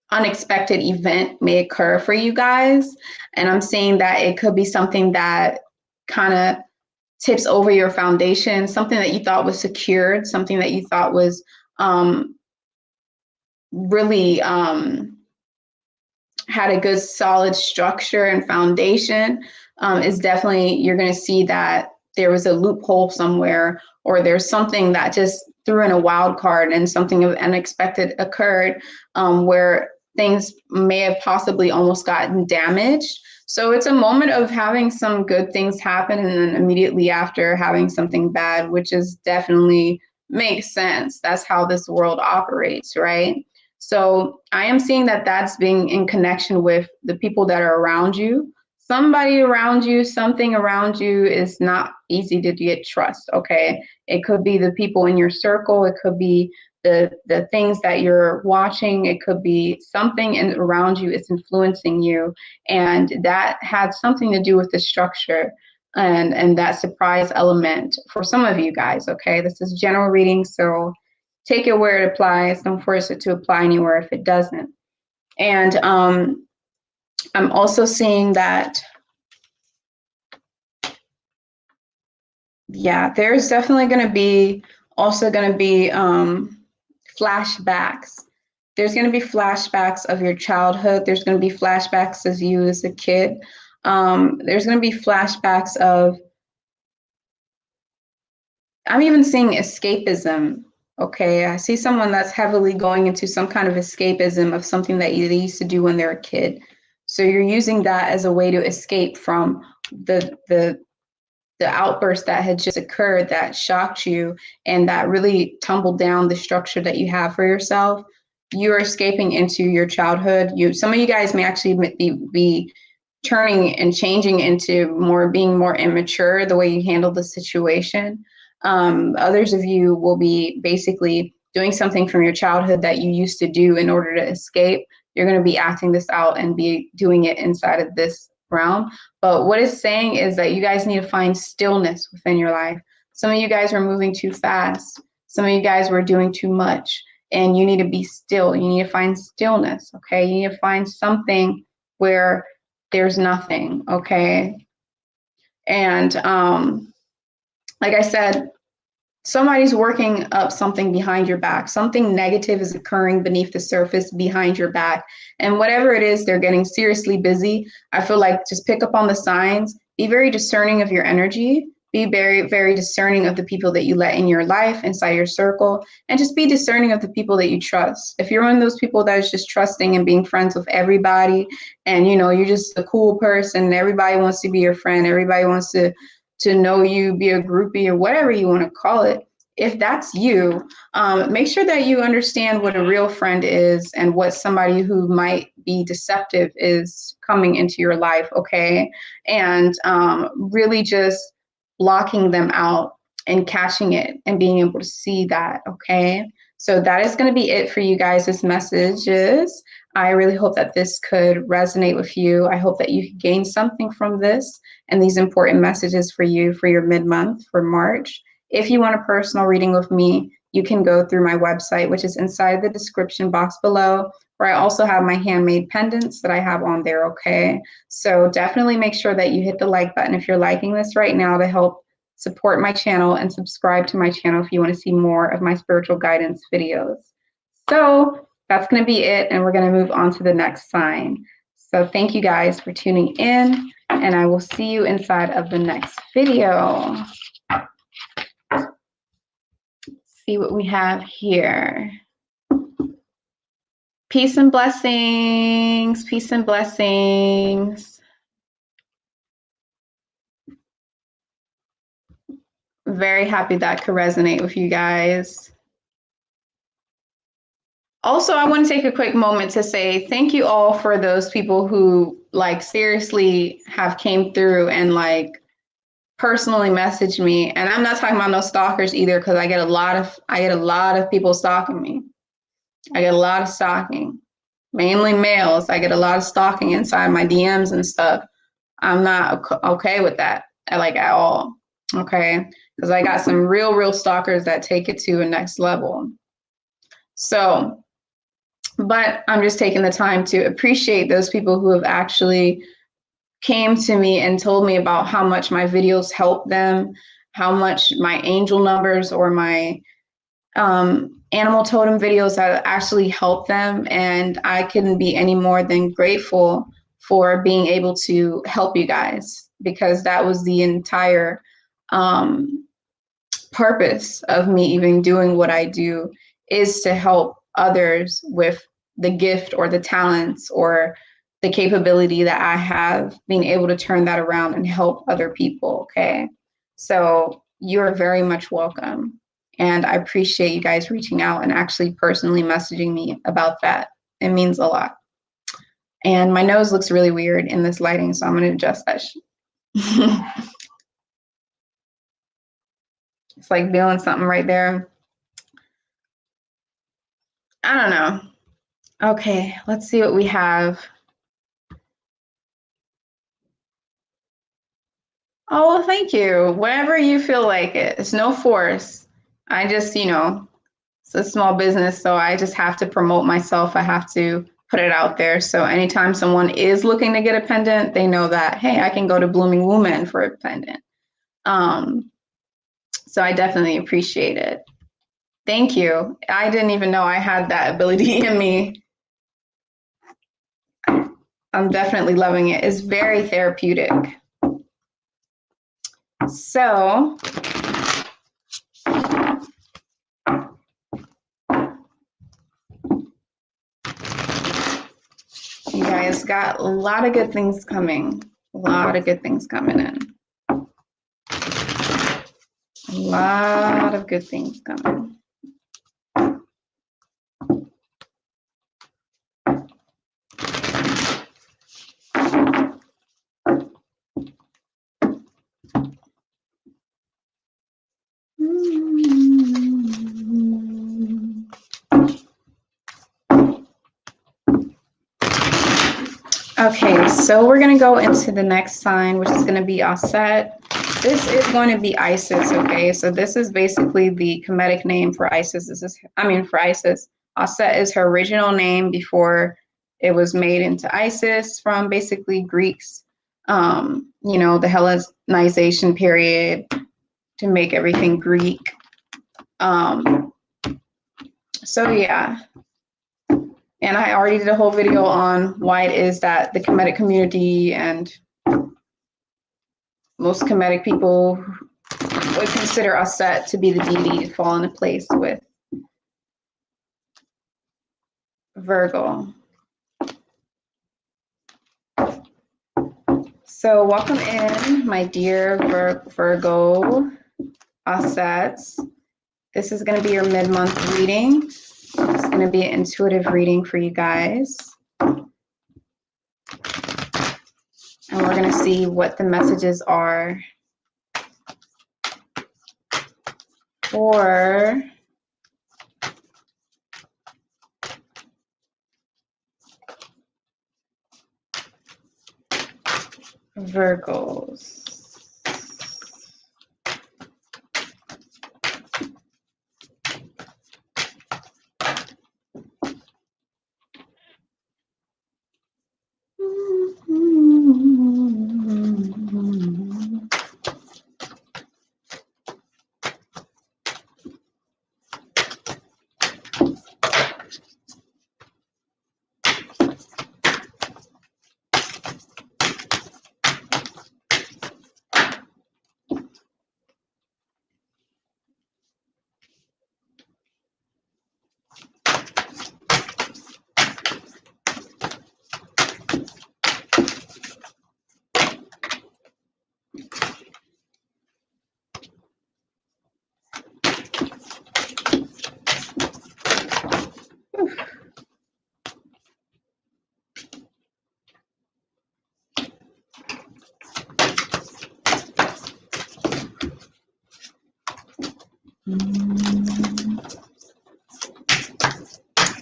unexpected event may occur for you guys. And I'm seeing that it could be something that kind of tips over your foundation, something that you thought was secured, something that you thought was really had a good solid structure and foundation, is definitely, you're going to see that there was a loophole somewhere, or there's something that just threw in a wild card and something unexpected occurred, where things may have possibly almost gotten damaged. So it's a moment of having some good things happen and then immediately after having something bad, which is definitely makes sense. That's how this world operates, right? So I am seeing that that's being in connection with the people that are around you. Somebody around you, something around you is not easy to get trust, okay? It could be the people in your circle. It could be the things that you're watching. It could be something around you is influencing you. And that had something to do with the structure and that surprise element for some of you guys, okay? This is general reading, so take it where it applies. Don't force it to apply anywhere if it doesn't. And I'm also seeing that, yeah, there's definitely going to be flashbacks. There's going to be flashbacks of your childhood. There's going to be flashbacks as you as a kid. There's going to be flashbacks of, I'm even seeing escapism. Okay, I see someone that's heavily going into some kind of escapism of something that they used to do when they're a kid. So you're using that as a way to escape from the outburst that had just occurred that shocked you and that really tumbled down the structure that you have for yourself. You're escaping into your childhood. Some of you guys may actually be turning and changing into being more immature the way you handle the situation. Others of you will be basically doing something from your childhood that you used to do in order to escape. You're going to be acting this out and be doing it inside of this realm. But what it's saying is that you guys need to find stillness within your life. Some of you guys were moving too fast. Some of you guys were doing too much, and you need to be still. You need to find stillness, okay? You need to find something where there's nothing, okay? And like I said, somebody's working up something behind your back. Something negative is occurring beneath the surface behind your back. And whatever it is, they're getting seriously busy. I feel like just pick up on the signs. Be very discerning of your energy. Be very, very discerning of the people that you let in your life, inside your circle, and just be discerning of the people that you trust. If you're one of those people that is just trusting and being friends with everybody, and you know, you're just a cool person, and everybody wants to be your friend, everybody wants to know you, be a groupie, or whatever you want to call it. If that's you, make sure that you understand what a real friend is and what somebody who might be deceptive is coming into your life, okay? And really just blocking them out and catching it and being able to see that, okay? So that is going to be it for you guys, this messages. I really hope that this could resonate with you. I hope that you could gain something from this and these important messages for you for your mid-month for March. If you want a personal reading with me, you can go through my website, which is inside the description box below, where I also have my handmade pendants that I have on there, okay? So definitely make sure that you hit the like button if you're liking this right now to help support my channel, and subscribe to my channel if you want to see more of my spiritual guidance videos. So that's going to be it, and we're going to move on to the next sign. So thank you guys for tuning in, and I will see you inside of the next video. See what we have here. Peace and blessings. Peace and blessings. Very happy that could resonate with you guys. Also, I want to take a quick moment to say thank you all for those people who like seriously have came through and like personally messaged me. And I'm not talking about no stalkers either, because I get a lot of people stalking me. I get a lot of stalking, mainly males. I get a lot of stalking inside my DMs and stuff. I'm not okay with that, like at all. Okay, because I got some real stalkers that take it to a next level. So, but I'm just taking the time to appreciate those people who have actually came to me and told me about how much my videos help them, how much my angel numbers or my animal totem videos have actually helped them. And I couldn't be any more than grateful for being able to help you guys, because that was the entire purpose of me even doing what I do, is to help others with the gift or the talents or the capability that I have, being able to turn that around and help other people, okay? So you're very much welcome. And I appreciate you guys reaching out and actually personally messaging me about that. It means a lot. And my nose looks really weird in this lighting, so I'm going to adjust that. It's like doing something right there. I don't know. Okay, let's see what we have. Oh, well, thank you. Whatever you feel like it. It's no force. I just, you know, it's a small business, so I just have to promote myself. I have to put it out there. So anytime someone is looking to get a pendant, they know that, hey, I can go to Blooming Woman for a pendant. So I definitely appreciate it. Thank you. I didn't even know I had that ability in me. I'm definitely loving it. It's very therapeutic. So you guys got a lot of good things coming. A lot of good things coming in. A lot of good things coming. Okay, so we're going to go into the next sign, which is going to be Aset. This is going to be Isis, okay? So this is basically the Kemetic name for Isis. For Isis. Aset is her original name before it was made into Isis from basically Greeks, you know, the Hellenization period to make everything Greek. So yeah. And I already did a whole video on why it is that the Kemetic community and most Kemetic people would consider Aset to be the deity to fall into place with Virgo. So welcome in, my dear Virgo Assets. This is going to be your mid-month reading. It's going to be an intuitive reading for you guys. And we're going to see what the messages are for Virgos.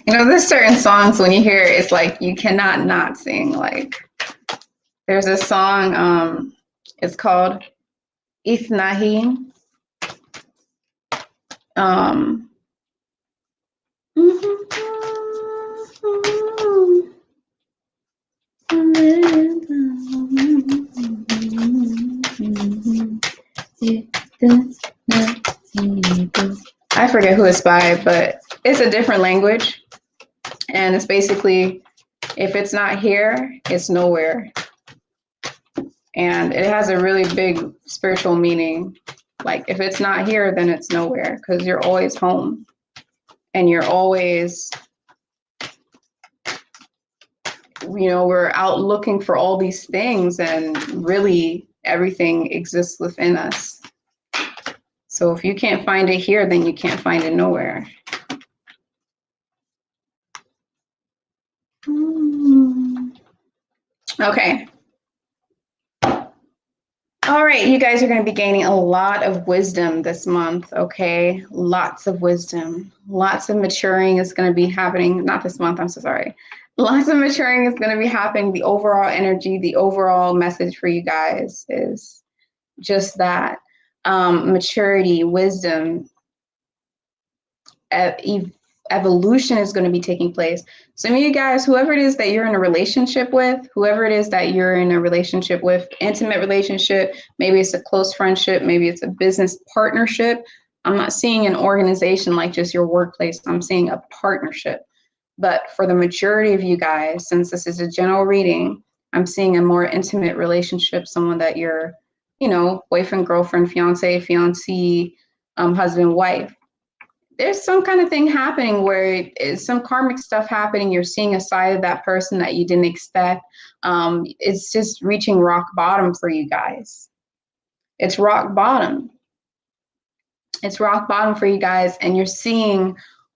You know, there's certain songs when you hear it, it's like you cannot not sing. Like, there's a song, it's called Ithnahi. I forget who it's by, but it's a different language. And it's basically, if it's not here, it's nowhere. And it has a really big spiritual meaning. Like, if it's not here, then it's nowhere, because you're always home. And you're always, you know, we're out looking for all these things, and really everything exists within us. So if you can't find it here, then you can't find it nowhere. Okay. All right, you guys are going to be gaining a lot of wisdom this month, okay? Lots of wisdom. Lots of maturing is going to be happening. Not this month, I'm so sorry. Lots of maturing is going to be happening. The overall energy, the overall message for you guys is just that. Maturity, wisdom, evolution is going to be taking place. Some of you guys, whoever it is that you're in a relationship with, intimate relationship, maybe it's a close friendship, maybe it's a business partnership. I'm not seeing an organization like just your workplace. I'm seeing a partnership. But for the majority of you guys, since this is a general reading, I'm seeing a more intimate relationship, someone that you're, you know, boyfriend, girlfriend, fiance, fiancé, husband, wife. There's some kind of thing happening where it's some karmic stuff happening. You're seeing a side of that person that you didn't expect. It's just reaching rock bottom for you guys. It's rock bottom. It's rock bottom for you guys. And you're seeing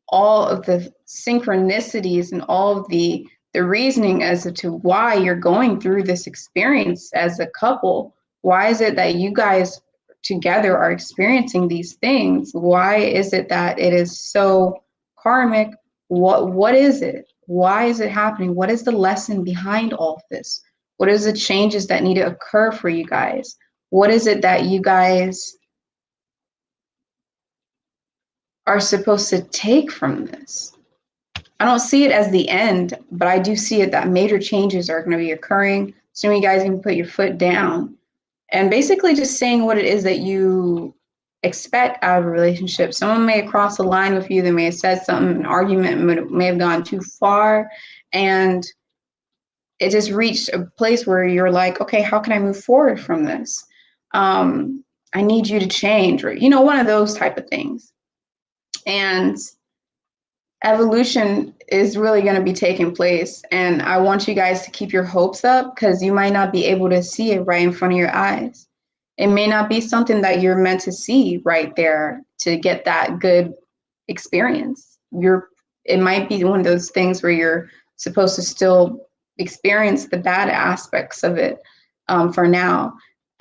all of the synchronicities and all of the reasoning as to why you're going through this experience as a couple. Why is it that you guys together are experiencing these things? Why is it that it is so karmic? What is it? Why is it happening? What is the lesson behind all of this? What is the changes that need to occur for you guys? What is it that you guys are supposed to take from this? I don't see it as the end, but I do see it that major changes are going to be occurring. So you guys can put your foot down and basically just saying what it is that you expect out of a relationship. Someone may have crossed the line with you. They may have said something, an argument may have gone too far, and it just reached a place where you're like, okay, how can I move forward from this? I need you to change, or, you know, one of those type of things. And evolution is really going to be taking place. And I want you guys to keep your hopes up, because you might not be able to see it right in front of your eyes. It may not be something that you're meant to see right there to get that good experience. It might be one of those things where you're supposed to still experience the bad aspects of it for now,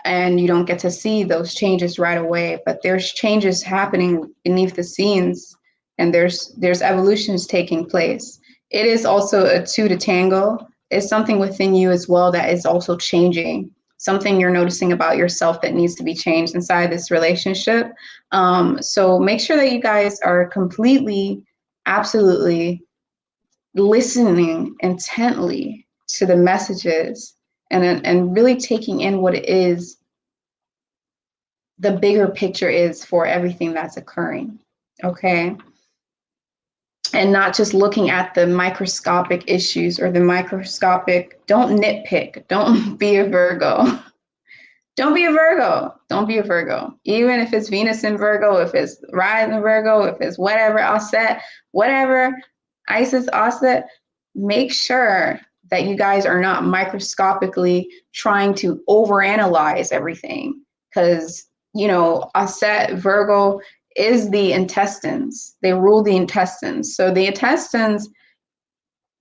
and you don't get to see those changes right away. But there's changes happening beneath the scenes, and there's evolutions taking place. It is also a two to tango. It's something within you as well that is also changing, something you're noticing about yourself that needs to be changed inside this relationship. So make sure that you guys are completely, absolutely listening intently to the messages, and really taking in what it is, the bigger picture is for everything that's occurring, okay? And not just looking at the microscopic issues or the microscopic, don't nitpick, don't be a Virgo. Don't be a Virgo. Don't be a Virgo. Even if it's Venus in Virgo, if it's rising Virgo, if it's whatever, Aset, whatever, Isis, Aset, make sure that you guys are not microscopically trying to overanalyze everything. Because, you know, Aset, Virgo is the intestines. They rule the intestines. So the intestines,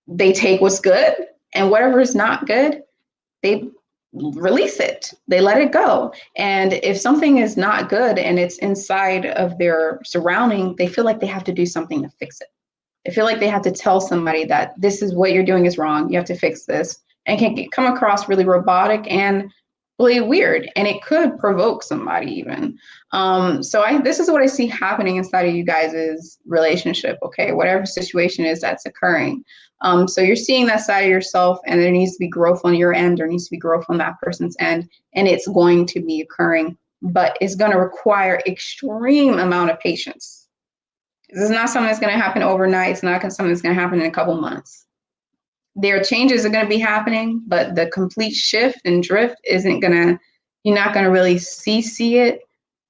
they take what's good, and whatever is not good, they release it. They let it go. And if something is not good and it's inside of their surrounding, they feel like they have to do something to fix it. They feel like they have to tell somebody that this is what you're doing is wrong. You have to fix this. And can come across really robotic and really weird. And it could provoke somebody even. This is what I see happening inside of you guys' relationship, okay? Whatever situation is that's occurring. So you're seeing that side of yourself, and there needs to be growth on your end. There needs to be growth on that person's end, and it's going to be occurring, but it's going to require extreme amount of patience. This is not something that's going to happen overnight. It's not something that's going to happen in a couple months. There are changes are going to be happening, but the complete shift and drift isn't going to, you're not going to really see it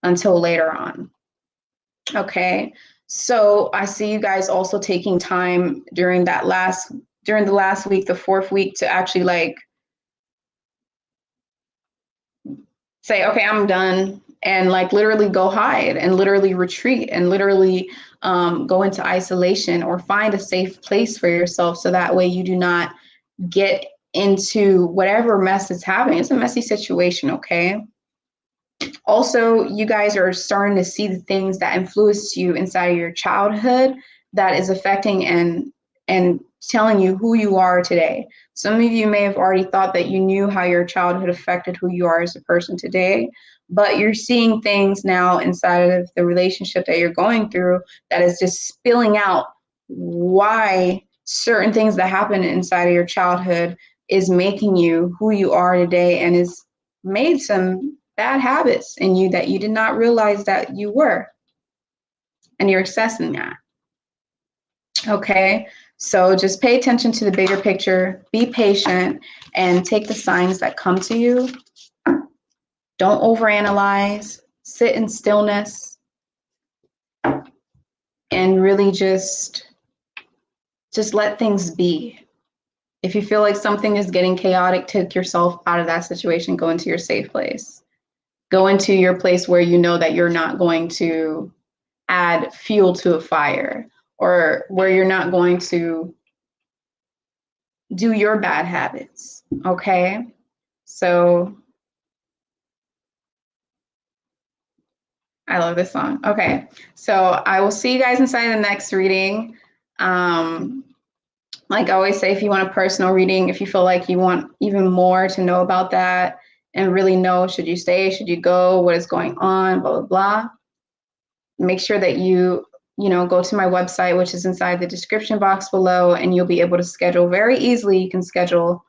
until later on. Okay. So I see you guys also taking time during the last week, the 4th week, to actually like say, okay, I'm done, and like literally go hide and literally retreat and literally go into isolation, or find a safe place for yourself, so that way you do not get into whatever mess is happening. It's a messy situation, okay? Also, you guys are starting to see the things that influenced you inside of your childhood that is affecting and telling you who you are today. Some of you may have already thought that you knew how your childhood affected who you are as a person today, but you're seeing things now inside of the relationship that you're going through that is just spilling out why certain things that happen inside of your childhood is making you who you are today, and is made some bad habits in you that you did not realize that you were, and you're accessing that. Okay, so just pay attention to the bigger picture, be patient, and take the signs that come to you. Don't overanalyze, sit in stillness, and really just let things be. If you feel like something is getting chaotic, take yourself out of that situation, go into your safe place. Go into your place where you know that you're not going to add fuel to a fire, or where you're not going to do your bad habits, okay? So I love this song. Okay, so I will see you guys inside the next reading. Like I always say, if you want a personal reading, if you feel like you want even more to know about that and really know, should you stay, should you go, what is going on, blah, blah, blah, make sure that you go to my website, which is inside the description box below, and you'll be able to schedule very easily. You can schedule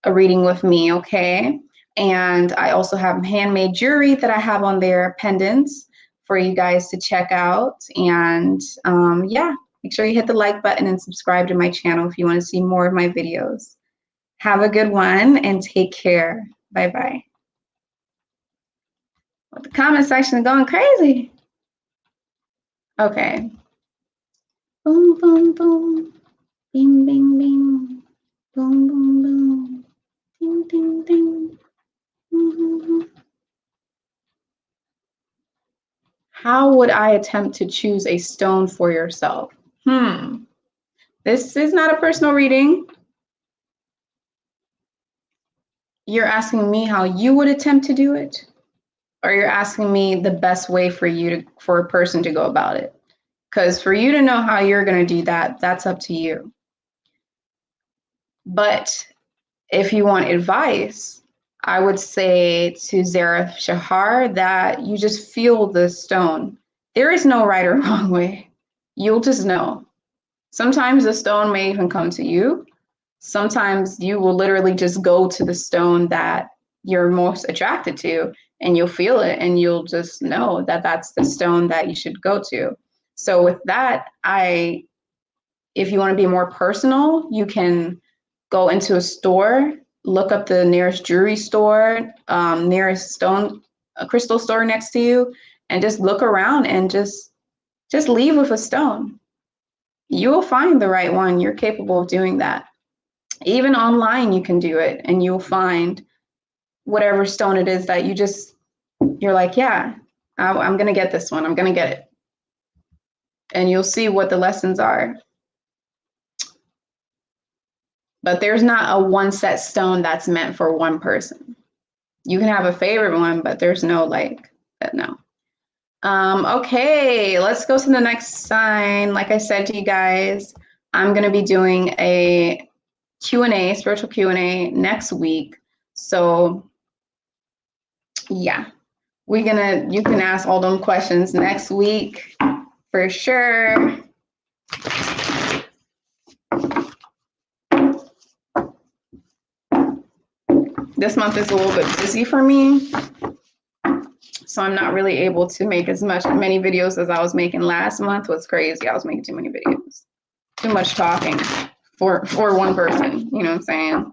a reading with me, okay? And I also have handmade jewelry that I have on there, pendants, for you guys to check out. And yeah, make sure you hit the like button and subscribe to my channel if you want to see more of my videos. Have a good one and take care. Bye-bye. Well, the comment section is going crazy. Okay. Boom, boom, boom. Bing, bing, bing. Boom, boom, boom. Ding, ding, ding. Mm-hmm. How would I attempt to choose a stone for yourself? This is not a personal reading. You're asking me how you would attempt to do it? Or you're asking me the best way for a person to go about it? Because for you to know how you're going to do that, that's up to you. But if you want advice, I would say to Zareth Shahar that you just feel the stone. There is no right or wrong way. You'll just know. Sometimes the stone may even come to you. Sometimes you will literally just go to the stone that you're most attracted to, and you'll feel it, and you'll just know that that's the stone that you should go to. So with that, if you want to be more personal, you can go into a store, look up the nearest jewelry store, nearest stone crystal store next to you, and just look around and just leave with a stone. You will find the right one. You're capable of doing that. Even online, you can do it, and you'll find whatever stone it is that you're like, yeah, I'm going to get this one. I'm going to get it. And you'll see what the lessons are. But there's not a one set stone that's meant for one person. You can have a favorite one, but there's no no. Okay, let's go to the next sign. Like I said to you guys, I'm going to be doing a Q&A, spiritual Q&A next week. So yeah, you can ask all them questions next week for sure. This month is a little bit busy for me, so I'm not really able to make many videos as I was making last month. What's crazy, I was making too many videos. Too much talking for one person, you know what I'm saying?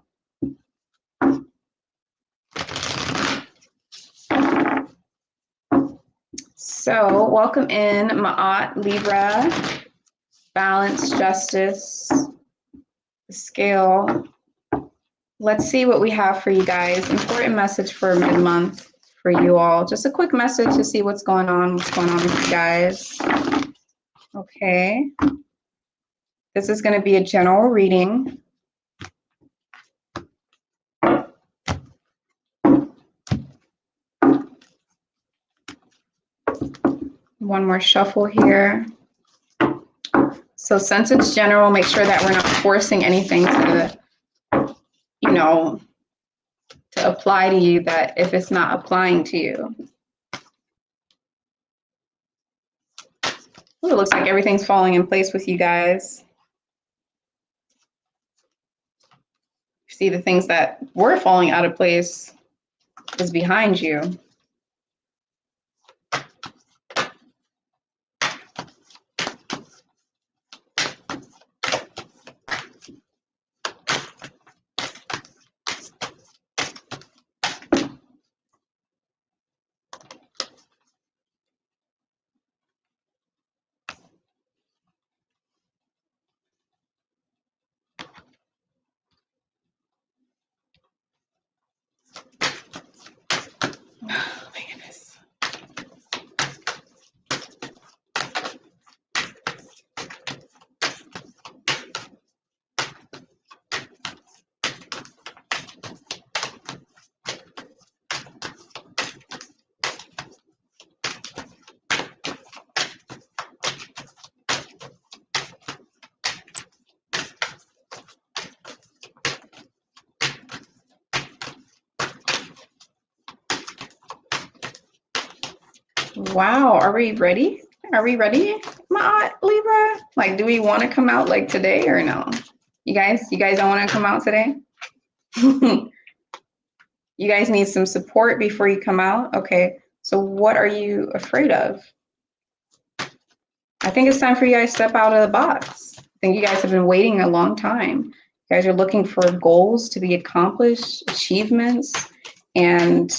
So welcome in Maat, Libra, balance, justice, scale. Let's see what we have for you guys. Important message for mid-month for you all. Just a quick message to see what's going on with you guys. Okay. This is going to be a general reading. One more shuffle here. So since it's general, make sure that we're not forcing anything to apply to you, that if it's not applying to you. Ooh, it looks like everything's falling in place with you guys. See, the things that were falling out of place is behind you. Wow, are we ready? Are we ready, Maat, Libra? Like, do we want to come out like today or no? You guys don't want to come out today? You guys need some support before you come out? Okay, so what are you afraid of? I think it's time for you guys to step out of the box. I think you guys have been waiting a long time. You guys are looking for goals to be accomplished, achievements, and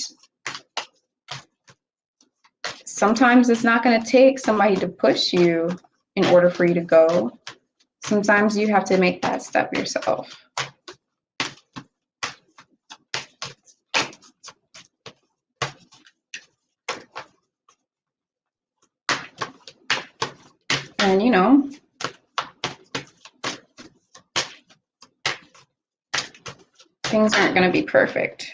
sometimes it's not going to take somebody to push you in order for you to go. Sometimes you have to make that step yourself. And you know, things aren't going to be perfect.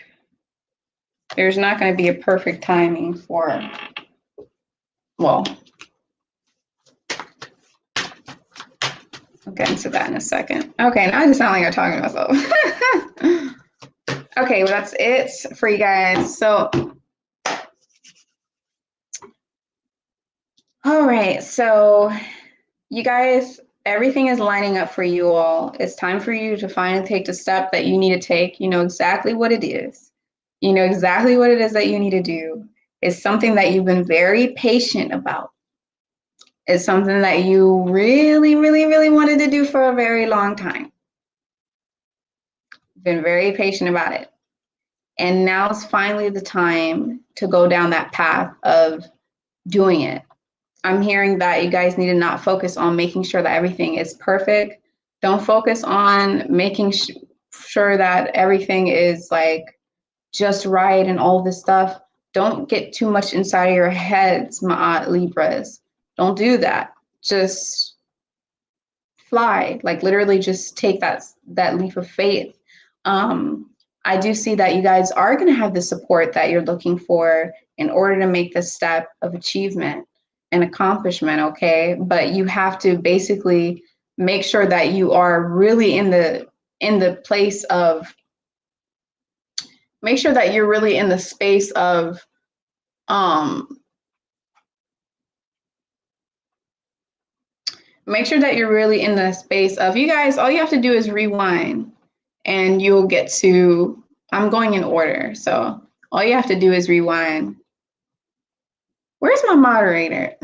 There's not going to be a perfect timing for, well, I'll get into that in a second. Okay, now I just sound like I'm talking to myself. Okay, well, that's it for you guys. So, all right, so you guys, everything is lining up for you all. It's time for you to finally take the step that you need to take. You know exactly what it is. You know exactly what it is that you need to do. It's something that you've been very patient about. It's something that you really, really, really wanted to do for a very long time. Been very patient about it. And now is finally the time to go down that path of doing it. I'm hearing that you guys need to not focus on making sure that everything is perfect. Don't focus on making sure that everything is like just right and all this stuff. Don't get too much inside of your heads, Maat Libras. Don't do that. Just fly, like literally just take that leap of faith. I do see that you guys are going to have the support that you're looking for in order to make this step of achievement and accomplishment, okay? But you have to basically make sure that you are really in the place of, make sure that you're really in the space of make sure that you're really in the space of, you guys, all you have to do is rewind and you'll get to, I'm going in order. So all you have to do is rewind. Where's my moderator?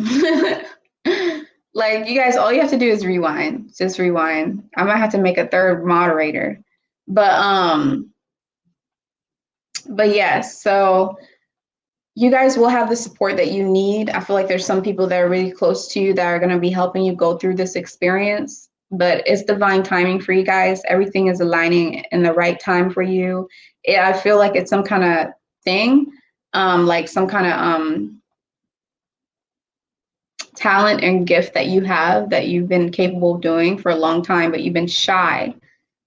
Like, you guys, all you have to do is rewind. Just rewind. I might have to make a third moderator. But yes, so you guys will have the support that you need. I feel like there's some people that are really close to you that are going to be helping you go through this experience, but it's divine timing for you guys. Everything is aligning in the right time for you. I feel like it's some kind of thing, like some kind of talent and gift that you have that you've been capable of doing for a long time, but you've been shy.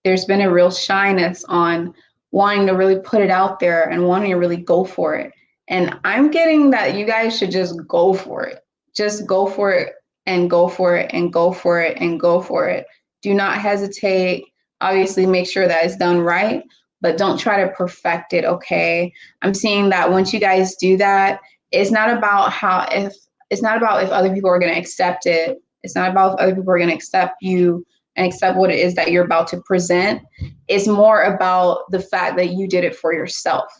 There's been a real shyness on wanting to really put it out there and wanting to really go for it. And I'm getting that you guys should just go for it. Just go for it and go for it and go for it and go for it. Do not hesitate. Obviously, make sure that it's done right, but don't try to perfect it, okay? I'm seeing that once you guys do that, it's not about if other people are going to accept it. It's not about if other people are going to accept you and accept what it is that you're about to present. It's more about the fact that you did it for yourself.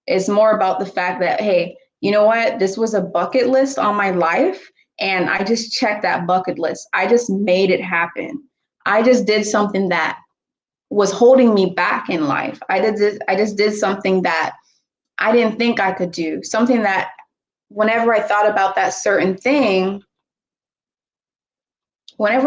It's more about the fact that, hey, you know what? This was a bucket list on my life, and I just checked that bucket list. I just made it happen. I just did something that was holding me back in life. I just did something that I didn't think I could do. Something that whenever I thought about that certain thing, I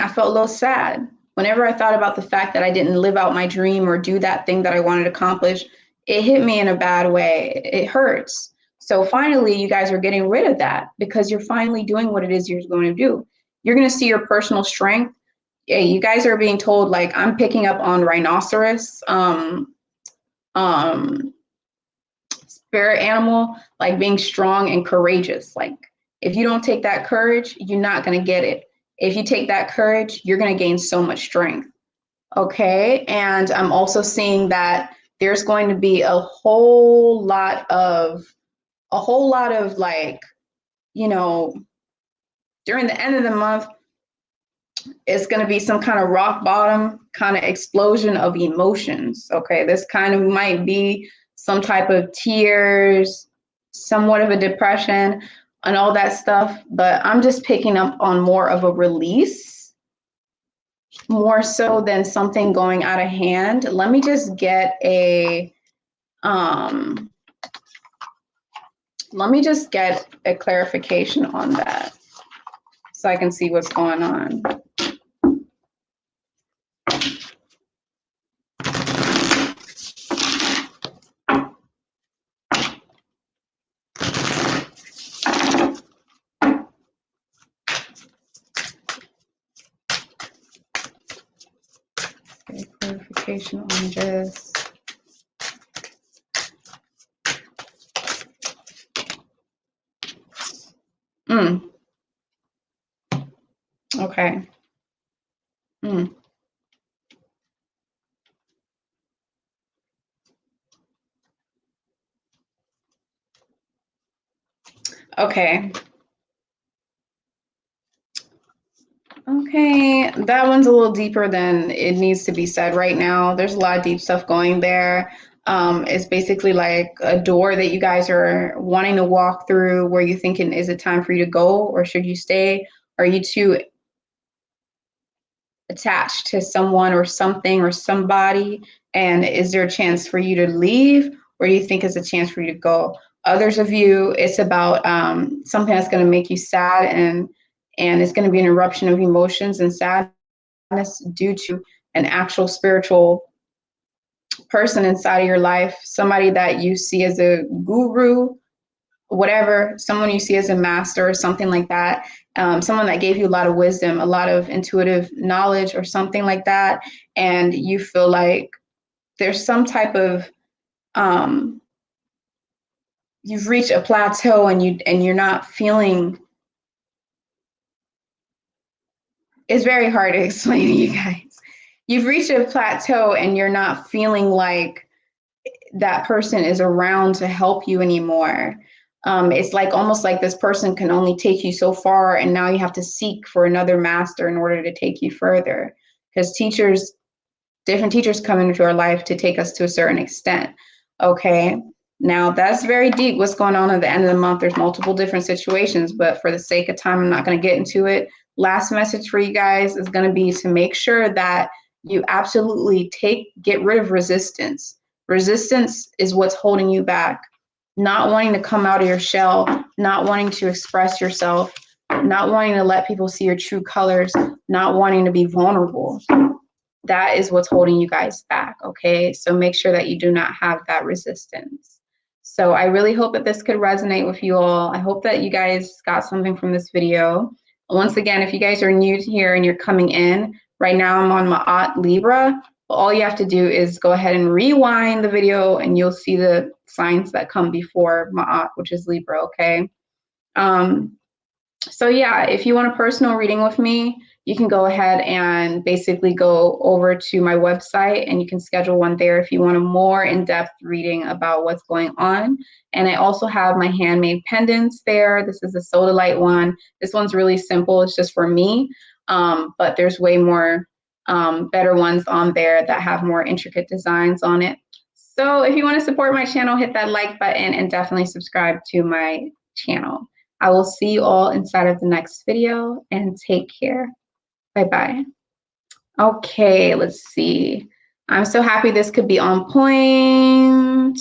felt a little sad. Whenever I thought about the fact that I didn't live out my dream or do that thing that I wanted to accomplish, it hit me in a bad way. It hurts. So finally, you guys are getting rid of that because you're finally doing what it is you're going to do. You're going to see your personal strength. Yeah, you guys are being told, like, I'm picking up on rhinoceros, spirit animal, like being strong and courageous. Like, if you don't take that courage, you're not going to get it. If you take that courage, you're going to gain so much strength. Okay. And I'm also seeing that there's going to be a whole lot of like, you know, during the end of the month, it's going to be some kind of rock bottom kind of explosion of emotions. Okay. This kind of might be some type of tears, somewhat of a depression and all that stuff. But I'm just picking up on more of a release, more so than something going out of hand. Let me just get a Let me just get a clarification on that so I can see what's going on. Okay, clarification on this. Okay. Okay. Okay, that one's a little deeper than it needs to be said right now. There's a lot of deep stuff going there. It's basically like a door that you guys are wanting to walk through where you're thinking, is it time for you to go or should you stay? Are you too attached to someone or something or somebody? And is there a chance for you to leave, or do you think it's a chance for you to go? Others of you, it's about something that's going to make you sad, and it's going to be an eruption of emotions and sadness due to an actual spiritual person inside of your life, somebody that you see as a guru, whatever, someone you see as a master or something like that, someone that gave you a lot of wisdom, a lot of intuitive knowledge or something like that, and you feel like there's some type of you've reached a plateau and you're not feeling. It's very hard to explain to you guys. You've reached a plateau and you're not feeling like that person is around to help you anymore. It's like almost like this person can only take you so far, and now you have to seek for another master in order to take you further. Because different teachers come into our life to take us to a certain extent. Okay, now that's very deep. What's going on at the end of the month? There's multiple different situations, but for the sake of time, I'm not going to get into it. Last message for you guys is going to be to make sure that you absolutely get rid of resistance. Resistance is what's holding you back. Not wanting to come out of your shell, not wanting to express yourself, not wanting to let people see your true colors, not wanting to be vulnerable. That is what's holding you guys back, okay? So make sure that you do not have that resistance. So I really hope that this could resonate with you all. I hope that you guys got something from this video. Once again, if you guys are new here and you're coming in, right now I'm on Maat Libra. All you have to do is go ahead and rewind the video and you'll see the signs that come before Maat, which is Libra, okay? So yeah, if you want a personal reading with me, you can go ahead and basically go over to my website and you can schedule one there if you want a more in-depth reading about what's going on. And I also have my handmade pendants there. This is a sodalite one. This one's really simple. It's just for me, but there's way more better ones on there that have more intricate designs on it. So if you want to support my channel, hit that like button and definitely subscribe to my channel. I will see you all inside of the next video, and take care. Bye-bye. Okay, let's see. I'm so happy this could be on point.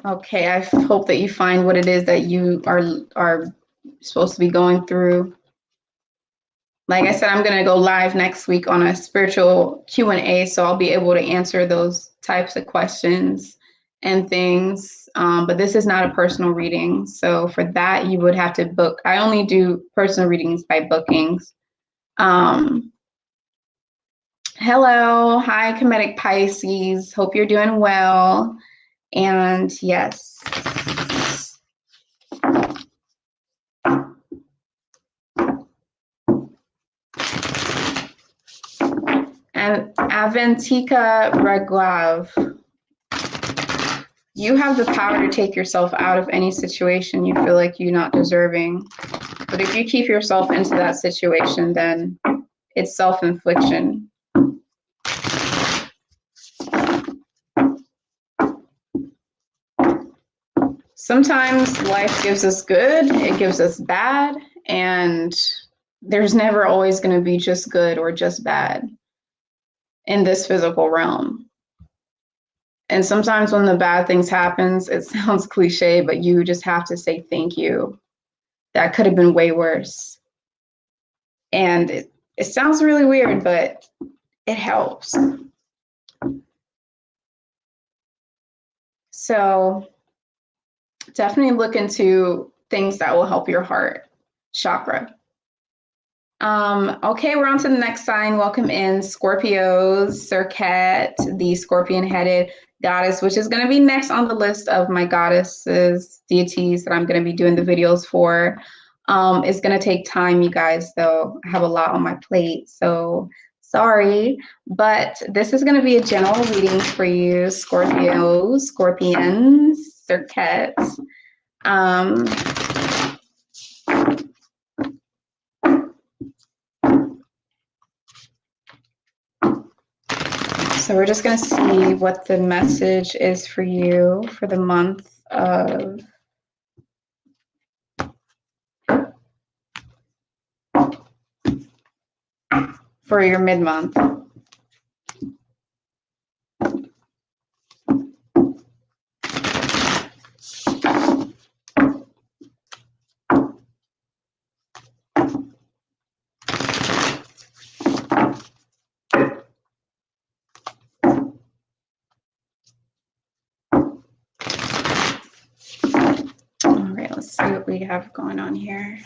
Okay, I hope that you find what it is that you are supposed to be going through. Like I said, I'm going to go live next week on a spiritual Q&A, so I'll be able to answer those types of questions and things. But this is not a personal reading. So for that, you would have to book. I only do personal readings by bookings. Hello. Hi, Comedic Pisces. Hope you're doing well. And yes. And Aventika Raglav, you have the power to take yourself out of any situation you feel like you're not deserving. But if you keep yourself into that situation, then it's self-infliction. Sometimes life gives us good, it gives us bad, and there's never always going to be just good or just bad. in this physical realm. And sometimes when the bad things happens, it sounds cliche, but you just have to say thank you. That could have been way worse. And it sounds really weird, but it helps. So definitely look into things that will help your heart chakra. Okay, we're on to the next sign. Welcome in Scorpios, Serket, the scorpion-headed goddess, which is going to be next on the list of my goddesses, deities that I'm going to be doing the videos for. It's going to take time, you guys, though. I have a lot on my plate, so sorry. But this is going to be a general reading for you, Scorpios, Scorpions, Serket. So we're just going to see what the message is for you for the month of for your mid-month. All right, let's see what we have going on here.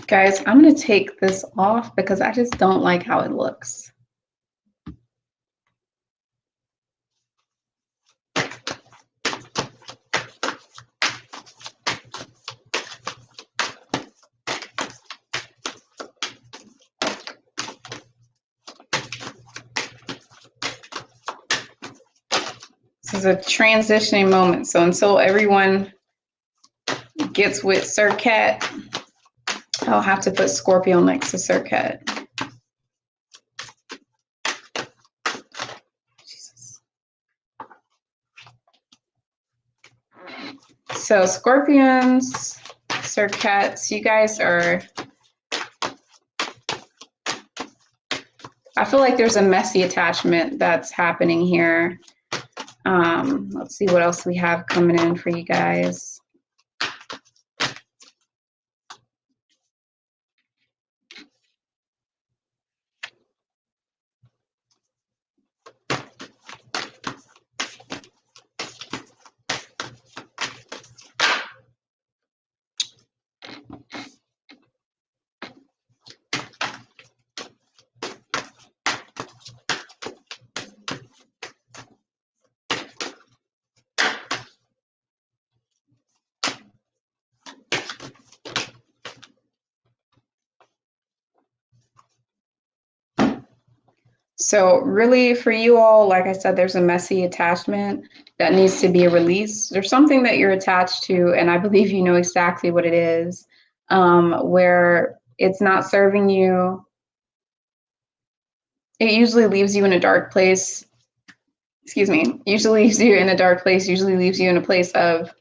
Guys, I'm going to take this off because I just don't like how it looks. This is a transitioning moment. So until everyone gets with Serket, I'll have to put Scorpio next to Serket. Jesus. So Scorpions, Serkets, you guys are, I feel like there's a messy attachment that's happening here. Let's see what else we have coming in for you guys. So really for you all, like I said, there's a messy attachment that needs to be released. There's something that you're attached to, and I believe you know exactly what it is, where it's not serving you. It usually leaves you in a dark place. Excuse me, usually leaves you in a dark place, usually leaves you in a place of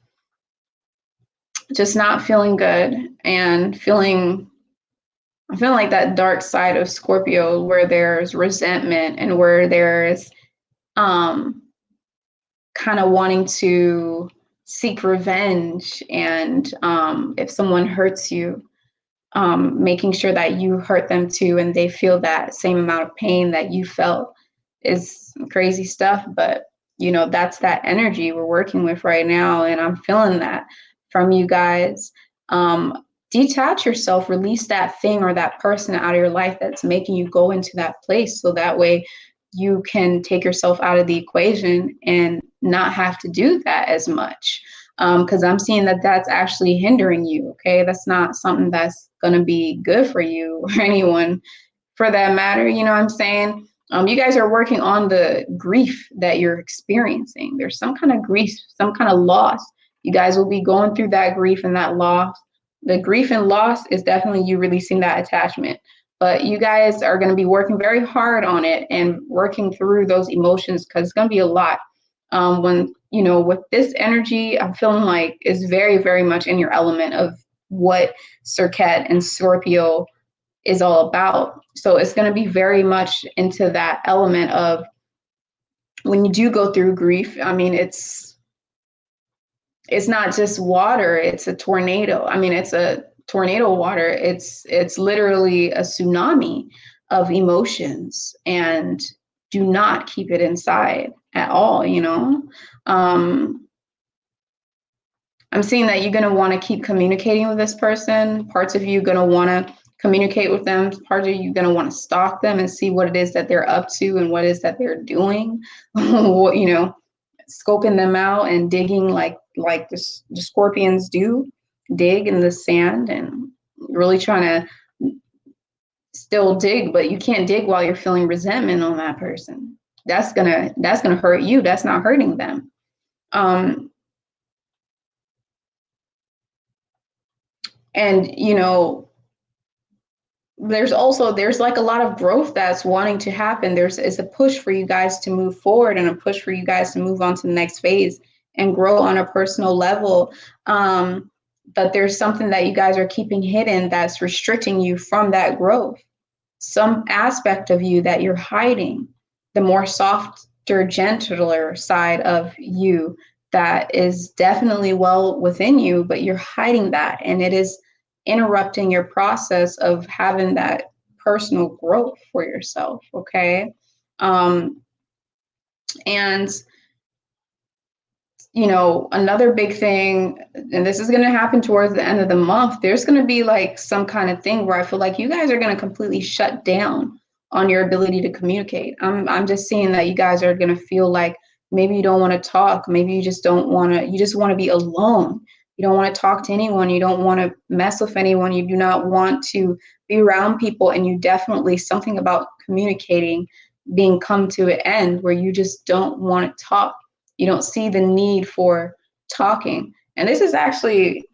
just not feeling good and I feel like that dark side of Scorpio where there's resentment and where there's kind of wanting to seek revenge, and if someone hurts you, making sure that you hurt them too and they feel that same amount of pain that you felt is crazy stuff. But you know, that's that energy we're working with right now, and I'm feeling that from you guys. Detach yourself, release that thing or that person out of your life that's making you go into that place, so that way you can take yourself out of the equation and not have to do that as much. Because I'm seeing that that's actually hindering you. Okay, that's not something that's going to be good for you or anyone for that matter. You know what I'm saying? You guys are working on the grief that you're experiencing. There's some kind of grief, some kind of loss. You guys will be going through that grief and that loss. The grief and loss is definitely you releasing that attachment. But you guys are going to be working very hard on it and working through those emotions, because it's going to be a lot. When, you know, with this energy, I'm feeling like it's very, very much in your element of what Serket and Scorpio is all about. So it's going to be very much into that element of when you do go through grief. I mean, it's not just water, it's a tornado. I mean, it's a tornado water. It's literally a tsunami of emotions, and do not keep it inside at all, you know. I'm seeing that you're going to want to keep communicating with this person. Parts of you are going to want to communicate with them. Part of you going to want to stalk them and see what it is that they're up to and what it is that they're doing. What, you know, scoping them out and digging like the scorpions do, dig in the sand, and really trying to still dig, but you can't dig while you're feeling resentment on that person. That's gonna hurt you. That's not hurting them. And you know, there's like a lot of growth that's wanting to happen. It's a push for you guys to move forward, and a push for you guys to move on to the next phase and grow on a personal level. But there's something that you guys are keeping hidden that's restricting you from that growth. Some aspect of you that you're hiding, the more softer, gentler side of you that is definitely well within you, but you're hiding that, and it is interrupting your process of having that personal growth for yourself. Okay. And you know, another big thing, and this is going to happen towards the end of the month, there's going to be like some kind of thing where I feel like you guys are going to completely shut down on your ability to communicate. I'm just seeing that you guys are going to feel like maybe you don't want to talk. Maybe you just don't want to, you just want to be alone. You don't want to talk to anyone. You don't want to mess with anyone. You do not want to be around people. And you definitely, something about communicating being come to an end where you just don't want to talk. You don't see the need for talking. And this is actually,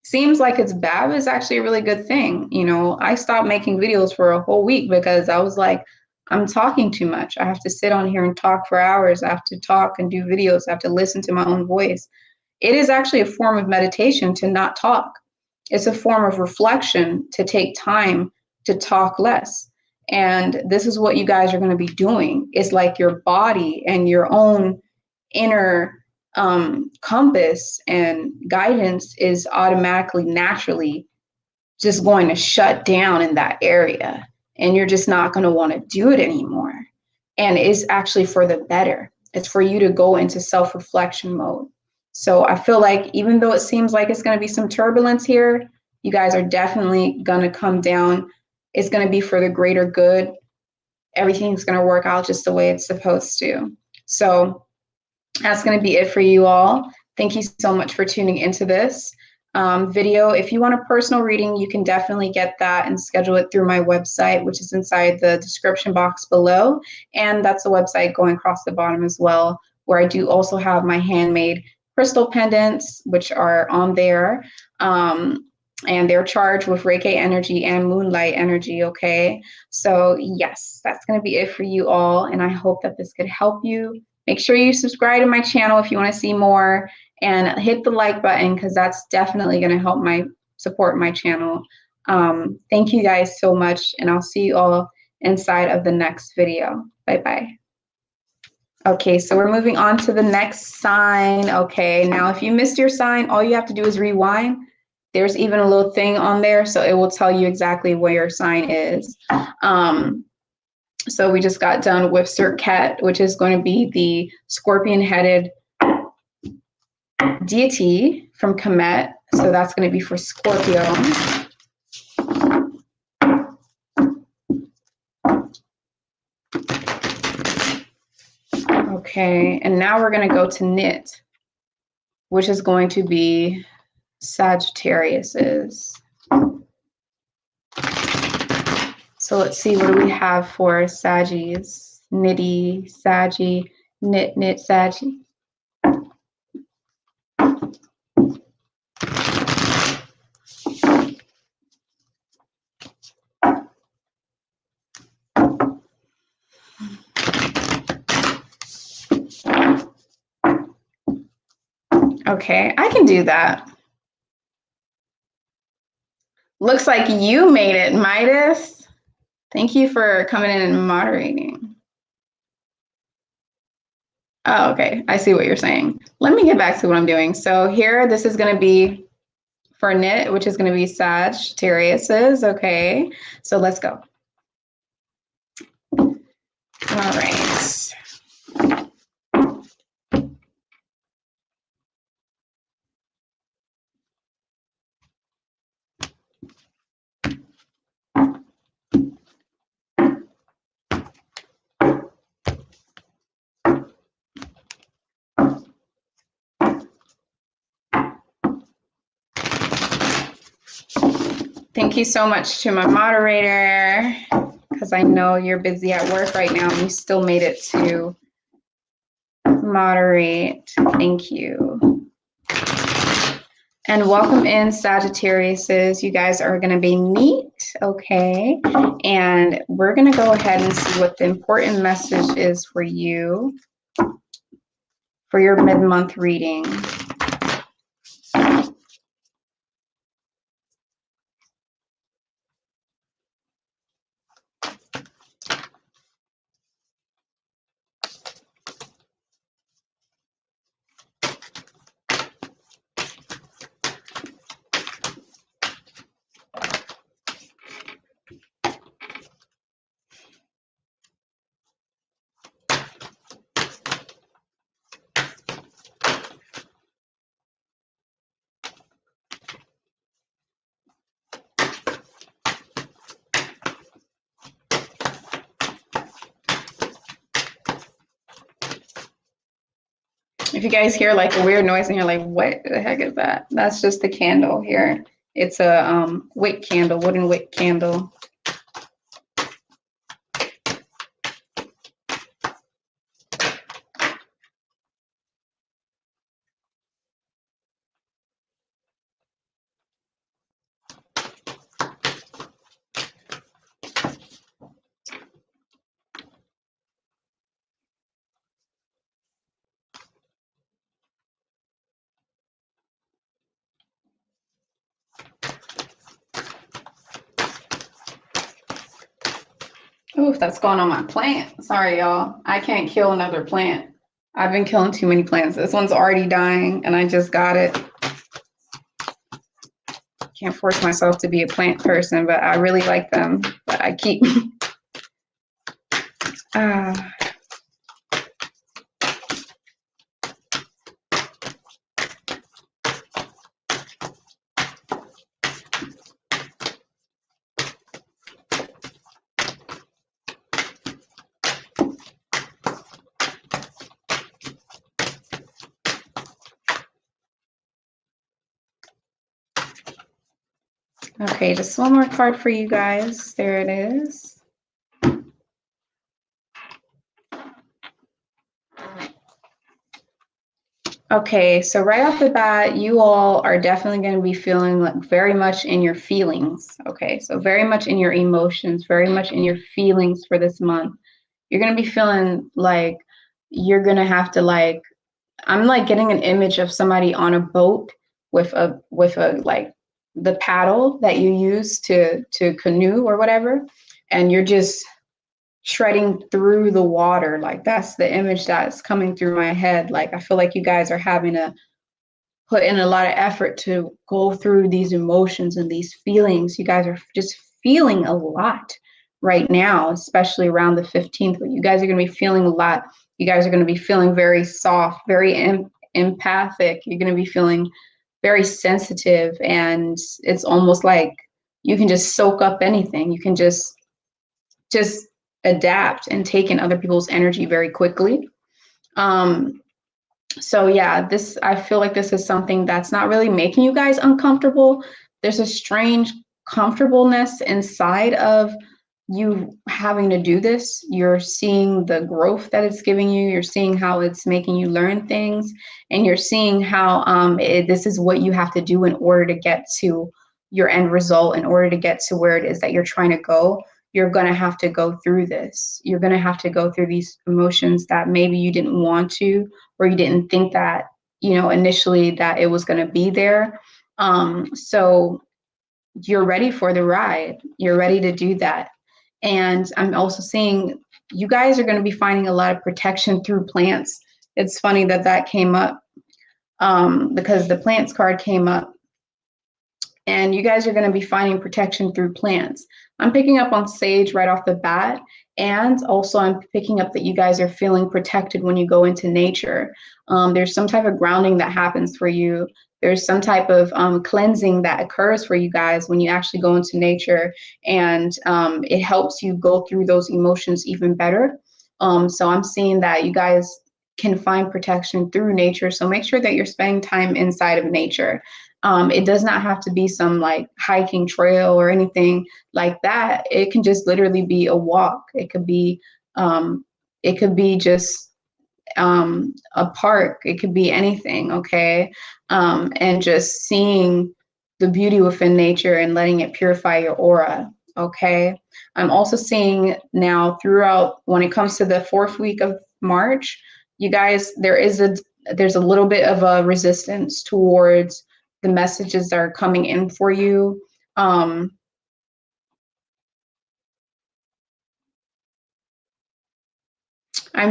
seems like it's bad, but it's actually a really good thing. You know, I stopped making videos for a whole week because I was like, I'm talking too much. I have to sit on here and talk for hours. I have to talk and do videos. I have to listen to my own voice. It is actually a form of meditation to not talk. It's a form of reflection to take time to talk less. And this is what you guys are going to be doing. It's like your body and your own inner compass and guidance is automatically, naturally just going to shut down in that area. And you're just not going to want to do it anymore. And it's actually for the better. It's for you to go into self-reflection mode. So I feel like even though it seems like it's going to be some turbulence here, you guys are definitely going to come down. It's going to be for the greater good. Everything's going to work out just the way it's supposed to. So that's going to be it for you all. Thank you so much for tuning into this video. If you want a personal reading, you can definitely get that and schedule it through my website, which is inside the description box below. And that's the website going across the bottom as well, where I do also have my handmade crystal pendants, which are on there. And they're charged with Reiki energy and moonlight energy, okay? So yes, that's going to be it for you all. And I hope that this could help you. Make sure you subscribe to my channel if you want to see more, and hit the like button because that's definitely going to help support my channel. Thank you guys so much, and I'll see you all inside of the next video. Bye-bye. Okay, so we're moving on to the next sign. Okay, now if you missed your sign, all you have to do is rewind. There's even a little thing on there, so it will tell you exactly where your sign is. So we just got done with Serket, which is going to be the scorpion-headed deity from Kephra. So that's going to be for Scorpio. Okay, and now we're going to go to Nut, which is going to be Sagittarius's. So let's see, what do we have for Saggies? Nitty, Saggy, Nit, Saggy. Okay, I can do that. Looks like you made it, Midas. Thank you for coming in and moderating. Oh, okay. I see what you're saying. Let me get back to what I'm doing. So here, this is going to be for Nit, which is going to be Sagittarius's. Okay. So let's go. All right. Thank you so much to my moderator, because I know you're busy at work right now and you still made it to moderate. Thank you. And welcome in Sagittariuses. You guys are going to be neat, okay? And we're going to go ahead and see what the important message is for you for your mid-month reading. If you guys hear like a weird noise and you're like, what the heck is that? That's just the candle here. It's a wick candle, wooden wick candle. Oof, that's going on my plant. Sorry, y'all. I can't kill another plant. I've been killing too many plants. This one's already dying, and I just got it. Can't force myself to be a plant person, but I really like them. But I keep... Okay, just one more card for you guys. There it is. Okay, so right off the bat, you all are definitely going to be feeling like very much in your feelings. Okay, so very much in your emotions, very much in your feelings for this month. You're going to be feeling like you're going to have to like, I'm like getting an image of somebody on a boat with a like the paddle that you use to canoe or whatever, and you're just treading through the water. Like that's the image that's coming through my head. Like I feel like you guys are having to put in a lot of effort to go through these emotions and these feelings. You guys are just feeling a lot right now, especially around the 15th, but you guys are going to be feeling a lot. You guys are going to be feeling very soft, very empathic. You're going to be feeling very sensitive, and it's almost like you can just soak up anything. You can just adapt and take in other people's energy very quickly. So yeah, this, I feel like this is something that's not really making you guys uncomfortable. There's a strange comfortableness inside of you having to do this. You're seeing the growth that it's giving you. You're seeing how it's making you learn things, and you're seeing how this is what you have to do in order to get to your end result, in order to get to where it is that you're trying to go. You're going to have to go through this. You're going to have to go through these emotions that maybe you didn't want to, or you didn't think that, you know, initially that it was going to be there. So you're ready for the ride. You're ready to do that. And I'm also seeing you guys are going to be finding a lot of protection through plants. It's funny that that came up because the plants card came up, and you guys are going to be finding protection through plants. I'm picking up on sage right off the bat, and also I'm picking up that you guys are feeling protected when you go into nature. There's some type of grounding that happens for you. There's some type of cleansing that occurs for you guys when you actually go into nature, and it helps you go through those emotions even better. So I'm seeing that you guys can find protection through nature. So make sure that you're spending time inside of nature. It does not have to be some like hiking trail or anything like that. It can just literally be a walk. It could be just a park. It could be anything. Okay. And just seeing the beauty within nature and letting it purify your aura. Okay. I'm also seeing now throughout, when it comes to the 4th week of March, you guys, there's a little bit of a resistance towards the messages that are coming in for you. I'm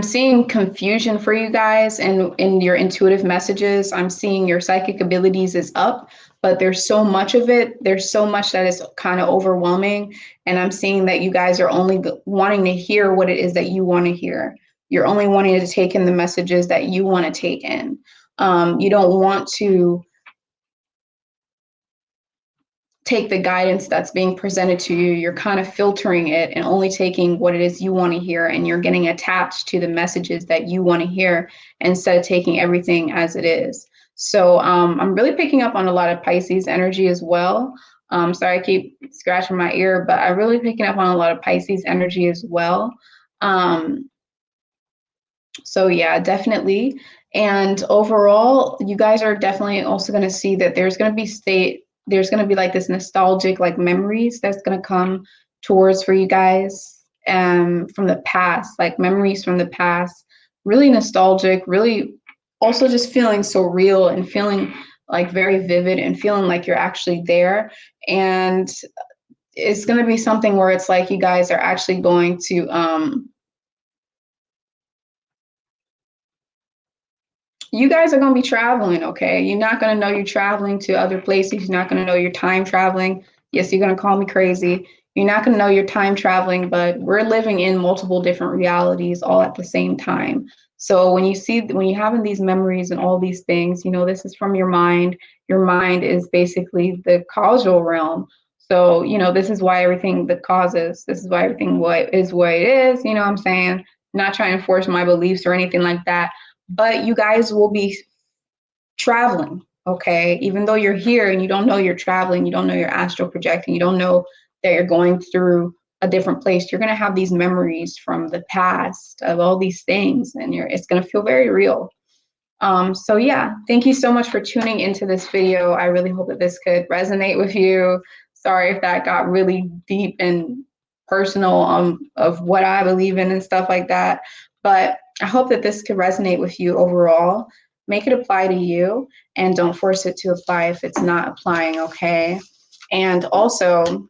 seeing confusion for you guys and in your intuitive messages. I'm seeing your psychic abilities is up, but there's so much of it. There's so much that is kind of overwhelming. And I'm seeing that you guys are only wanting to hear what it is that you want to hear. You're only wanting to take in the messages that you want to take in. You don't want to take the guidance that's being presented to you. You're kind of filtering it and only taking what it is you want to hear, and you're getting attached to the messages that you want to hear instead of taking everything as it is. So I'm really picking up on a lot of Pisces energy as well. Sorry, I keep scratching my ear, but I'm really picking up on a lot of Pisces energy as well. So yeah, definitely. And overall, you guys are definitely also going to see that there's going to be like this nostalgic like memories that's going to come towards for you guys from the past, like memories from the past, really nostalgic, really also just feeling so real and feeling like very vivid and feeling like you're actually there. And it's going to be something where it's like you guys are actually going to you guys are going to be traveling, okay? You're not going to know you're traveling to other places. You're not going to know you're time traveling. Yes, you're going to call me crazy. You're not going to know you're time traveling, but we're living in multiple different realities all at the same time. So when you're having these memories and all these things, you know, this is from your mind. Your mind is basically the causal realm. So, you know, this is why everything that causes, this is why everything what it is, you know what I'm saying? Not trying to force my beliefs or anything like that, but you guys will be traveling, okay? Even though you're here and you don't know you're traveling, you don't know you're astral projecting, you don't know that you're going through a different place, you're going to have these memories from the past of all these things, and it's going to feel very real. So yeah, thank you so much for tuning into this video. I really hope that this could resonate with you. Sorry if that got really deep and personal of what I believe in and stuff like that. But I hope that this could resonate with you overall. Make it apply to you, and don't force it to apply if it's not applying, okay? And also,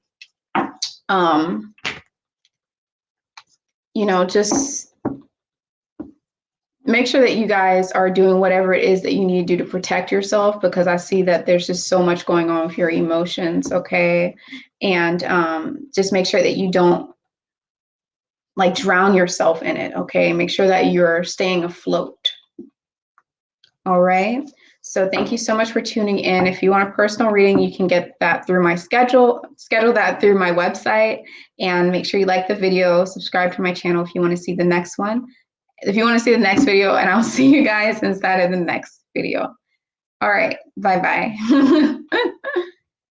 you know, just make sure that you guys are doing whatever it is that you need to do to protect yourself, because I see that there's just so much going on with your emotions, okay? And just make sure that you don't like drown yourself in it, okay? Make sure that you're staying afloat. All right. So thank you so much for tuning in. If you want a personal reading, you can get that through my schedule that through my website, and make sure you like the video, subscribe to my channel if you want to see the next one. If you want to see the next video, and I'll see you guys inside of the next video. All right. Bye-bye.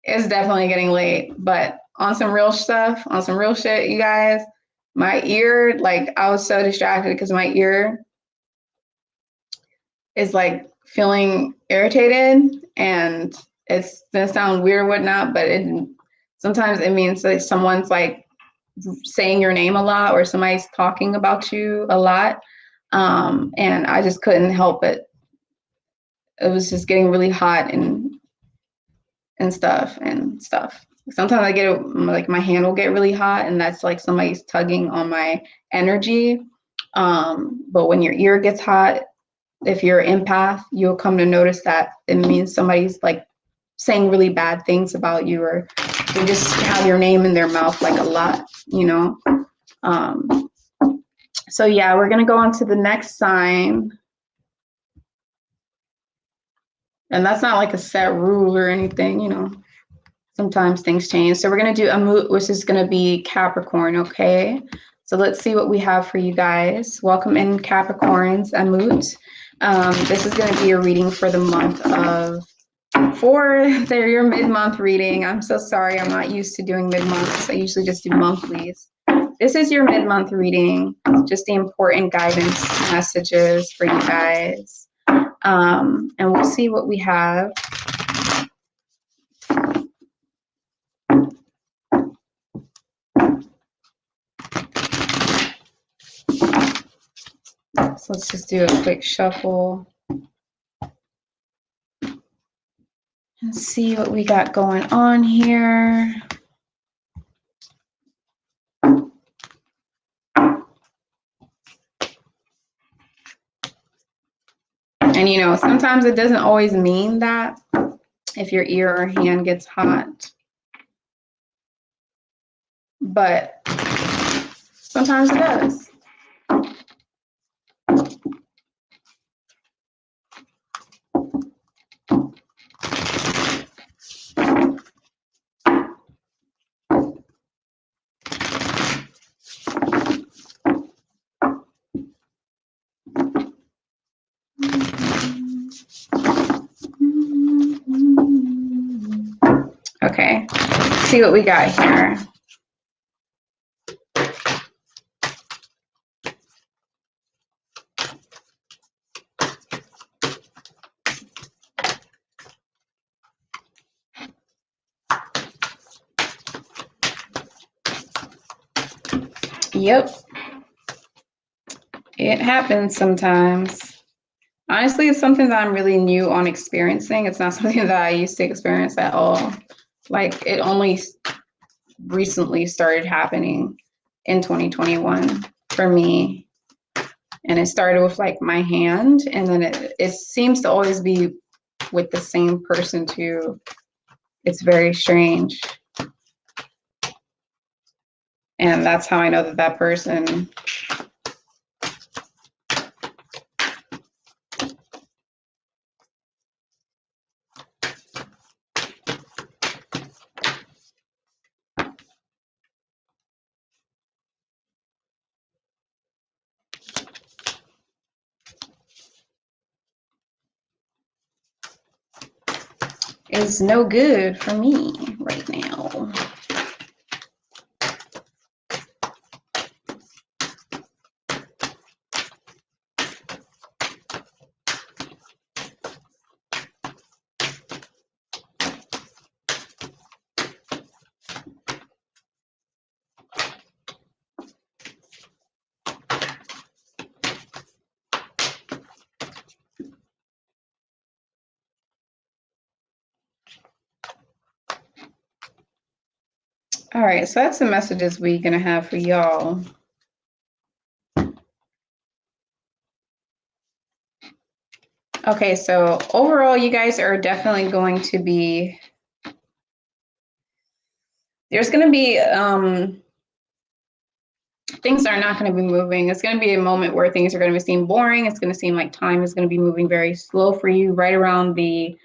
It's definitely getting late, but on some real stuff, on some real shit, you guys, my ear, like I was so distracted because my ear is like feeling irritated, and it's gonna sound weird or whatnot, but sometimes it means like someone's like saying your name a lot, or somebody's talking about you a lot. And I just couldn't help it. It was just getting really hot and stuff. Sometimes I get like my hand will get really hot, and that's like somebody's tugging on my energy. But when your ear gets hot, if you're an empath, you'll come to notice that it means somebody's like saying really bad things about you, or they just have your name in their mouth like a lot, you know? So yeah, we're gonna go on to the next sign. And that's not like a set rule or anything, you know? Sometimes things change. So we're gonna do Amut, which is gonna be Capricorn, okay? So let's see what we have for you guys. Welcome in, Capricorns, Amut. This is going to be a reading for the month of, they're your mid-month reading. I'm so sorry, I'm not used to doing mid-months. I usually just do monthlies. This is your mid-month reading, just the important guidance messages for you guys. And we'll see what we have. So let's just do a quick shuffle and see what we got going on here. And you know, sometimes it doesn't always mean that if your ear or hand gets hot, but sometimes it does. Okay, let's see what we got here. Yep, it happens sometimes. Honestly, it's something that I'm really new on experiencing. It's not something that I used to experience at all. Like, it only recently started happening in 2021 for me. And it started with like my hand, and then it seems to always be with the same person too. It's very strange. And that's how I know that that person is no good for me right now. All right, so that's the messages we're gonna have for y'all. Okay, so overall, you guys are definitely going to be, there's going to be, things are not going to be moving. It's going to be a moment where things are going to seem boring. It's going to seem like time is going to be moving very slow for you right around the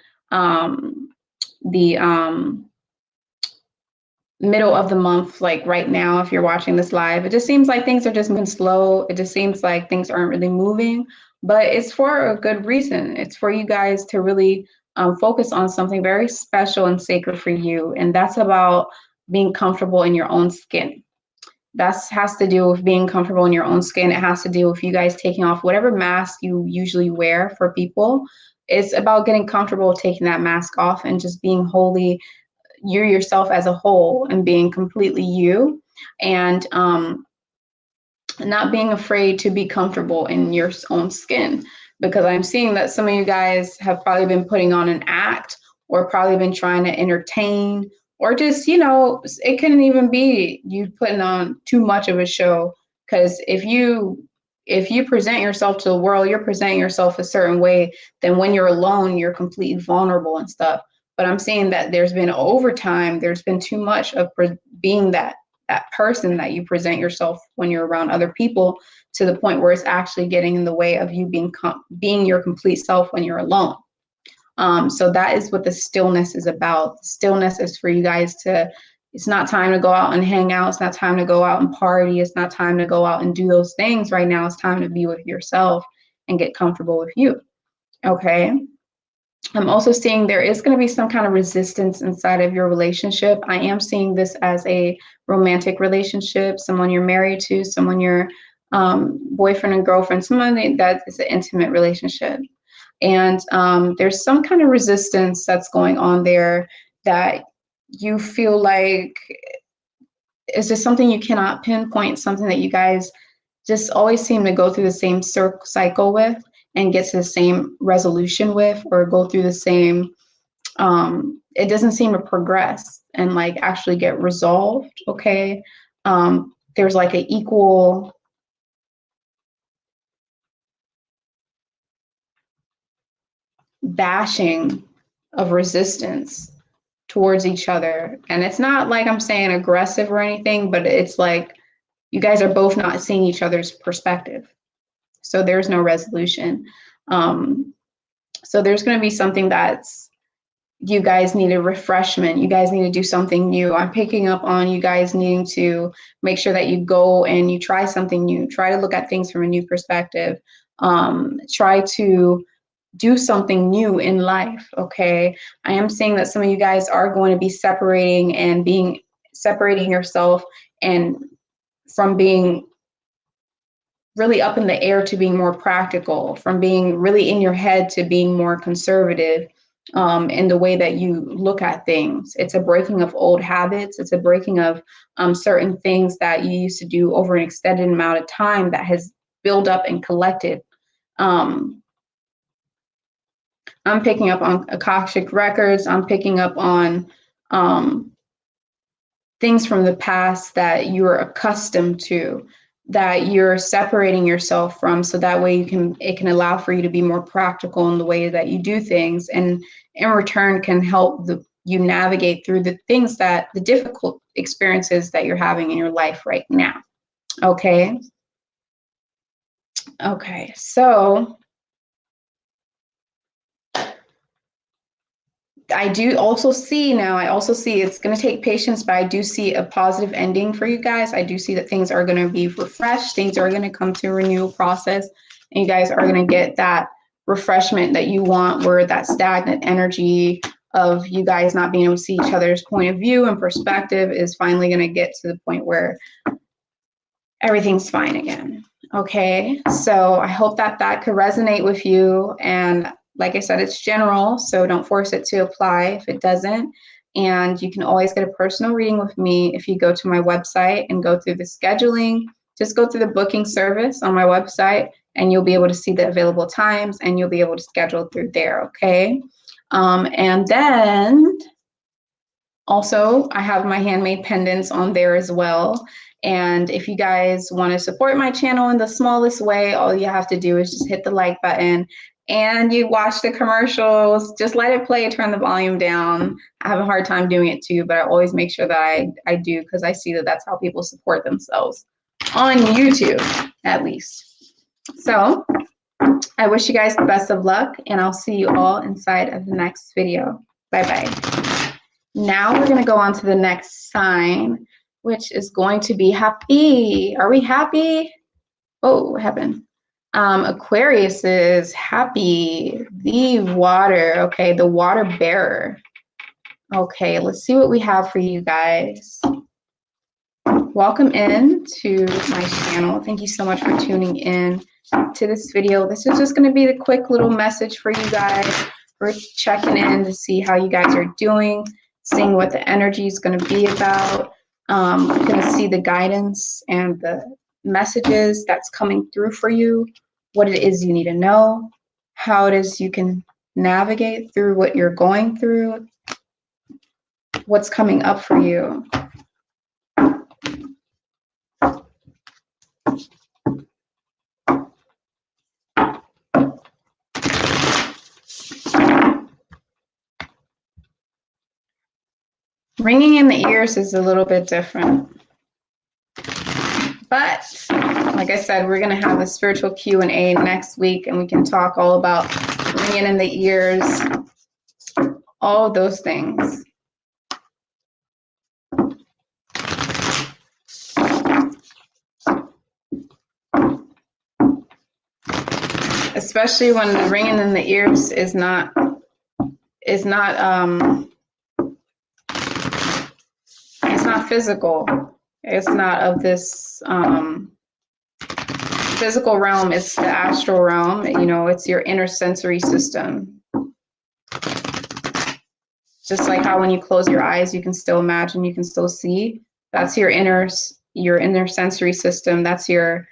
middle of the month, like right now, if you're watching this live. It just seems like things are just moving slow. It just seems like things aren't really moving, but it's for a good reason. It's for you guys to really focus on something very special and sacred for you. And that's about being comfortable in your own skin. That has to do with being comfortable in your own skin. It has to do with you guys taking off whatever mask you usually wear for people. It's about getting comfortable taking that mask off and just being wholly you yourself as a whole and being completely you, and not being afraid to be comfortable in your own skin. Because I'm seeing that some of you guys have probably been putting on an act, or probably been trying to entertain, or just, you know, it couldn't even be you putting on too much of a show. Because if you present yourself to the world, you're presenting yourself a certain way, then when you're alone, you're completely vulnerable and stuff. But I'm seeing that there's been overtime, there's been too much of being that person that you present yourself when you're around other people, to the point where it's actually getting in the way of you being your complete self when you're alone. So that is what the stillness is about. The stillness is for you guys to, it's not time to go out and hang out. It's not time to go out and party. It's not time to go out and do those things right now. It's time to be with yourself and get comfortable with you. Okay. I'm also seeing there is going to be some kind of resistance inside of your relationship. I am seeing this as a romantic relationship, someone you're married to, someone you're boyfriend and girlfriend, someone that is an intimate relationship. And there's some kind of resistance that's going on there that you feel like is just something you cannot pinpoint, something that you guys just always seem to go through the same cycle with, and get to the same resolution with, or go through the same, it doesn't seem to progress and like actually get resolved. Okay. There's like an equal bashing of resistance towards each other. And it's not like I'm saying aggressive or anything, but it's like you guys are both not seeing each other's perspective. So there's no resolution. So there's going to be something that's, you guys need a refreshment. You guys need to do something new. I'm picking up on you guys needing to make sure that you go and you try something new. Try to look at things from a new perspective. Try to do something new in life. Okay. I am seeing that some of you guys are going to be separating yourself, and from being really up in the air to being more practical, from being really in your head to being more conservative in the way that you look at things. It's a breaking of old habits. It's a breaking of certain things that you used to do over an extended amount of time that has built up and collected. I'm picking up on Akashic records. I'm picking up on things from the past that you're accustomed to, that you're separating yourself from, so that way it can allow for you to be more practical in the way that you do things, and in return can help you navigate through the difficult experiences that you're having in your life right now. Okay. So I also see it's going to take patience, but I do see a positive ending for you guys. I do see that things are going to be refreshed. Things are going to come to a renewal process, and you guys are going to get that refreshment that you want, where that stagnant energy of you guys not being able to see each other's point of view and perspective is finally going to get to the point where everything's fine again. Okay. So I hope that could resonate with you. And like I said, it's general, so don't force it to apply if it doesn't. And you can always get a personal reading with me if you go to my website and go through the scheduling. Just go through the booking service on my website, and you'll be able to see the available times, and you'll be able to schedule through there, okay? And then also, I have my handmade pendants on there as well. And if you guys want to support my channel in the smallest way, all you have to do is just hit the like button and you watch the commercials. Just let it play, turn the volume down. I have a hard time doing it too, but I always make sure that I do, because I see that that's how people support themselves on YouTube, at least. So I wish you guys the best of luck, and I'll see you all inside of the next video. Bye-bye. Now we're going to go on to the next sign, which is going to be Hapi. Are we happy? Oh, what happened? Aquarius is Hapi, the water. Okay, the water bearer. Okay, let's see what we have for you guys. Welcome in to my channel. Thank you so much for tuning in to this video. This is just going to be the quick little message for you guys. We're checking in to see how you guys are doing, seeing what the energy is going to be about. We're going to see the guidance and the messages that's coming through for you, what it is you need to know, how it is you can navigate through what you're going through, what's coming up for you. Ringing in the ears is a little bit different. But like I said, we're going to have a spiritual Q&A next week, and we can talk all about ringing in the ears, all of those things. Especially when the ringing in the ears is not it's not physical. It's not of this physical realm. It's the astral realm. You know, it's your inner sensory system. Just like how when you close your eyes, you can still imagine, you can still see. That's your inner sensory system. That's your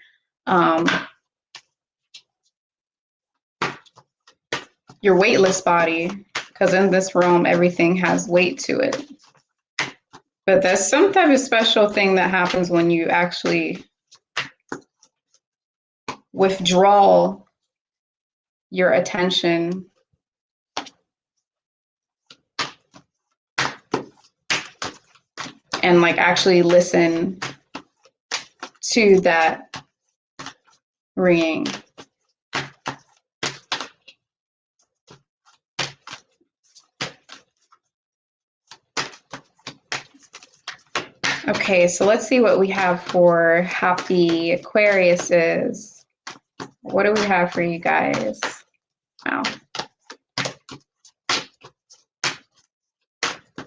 weightless body, because in this realm, everything has weight to it. But there's some type of special thing that happens when you actually withdraw your attention and like actually listen to that ringing. Okay, so let's see what we have for Happy Aquariuses. What do we have for you guys? Wow.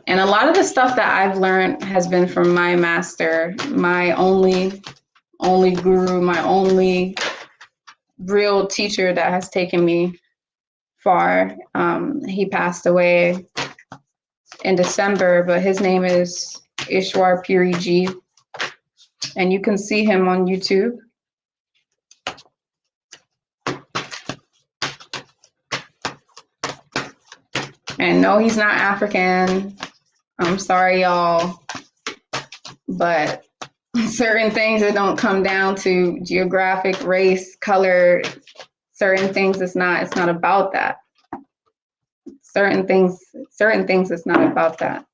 And a lot of the stuff that I've learned has been from my master, my only guru, my only real teacher that has taken me far. He passed away in December, but his name is Ishwar Puriji, and you can see him on YouTube. And no, he's not African. I'm sorry, y'all, but certain things that don't come down to geographic, race, color, certain things it's not about that. Certain things it's not about that.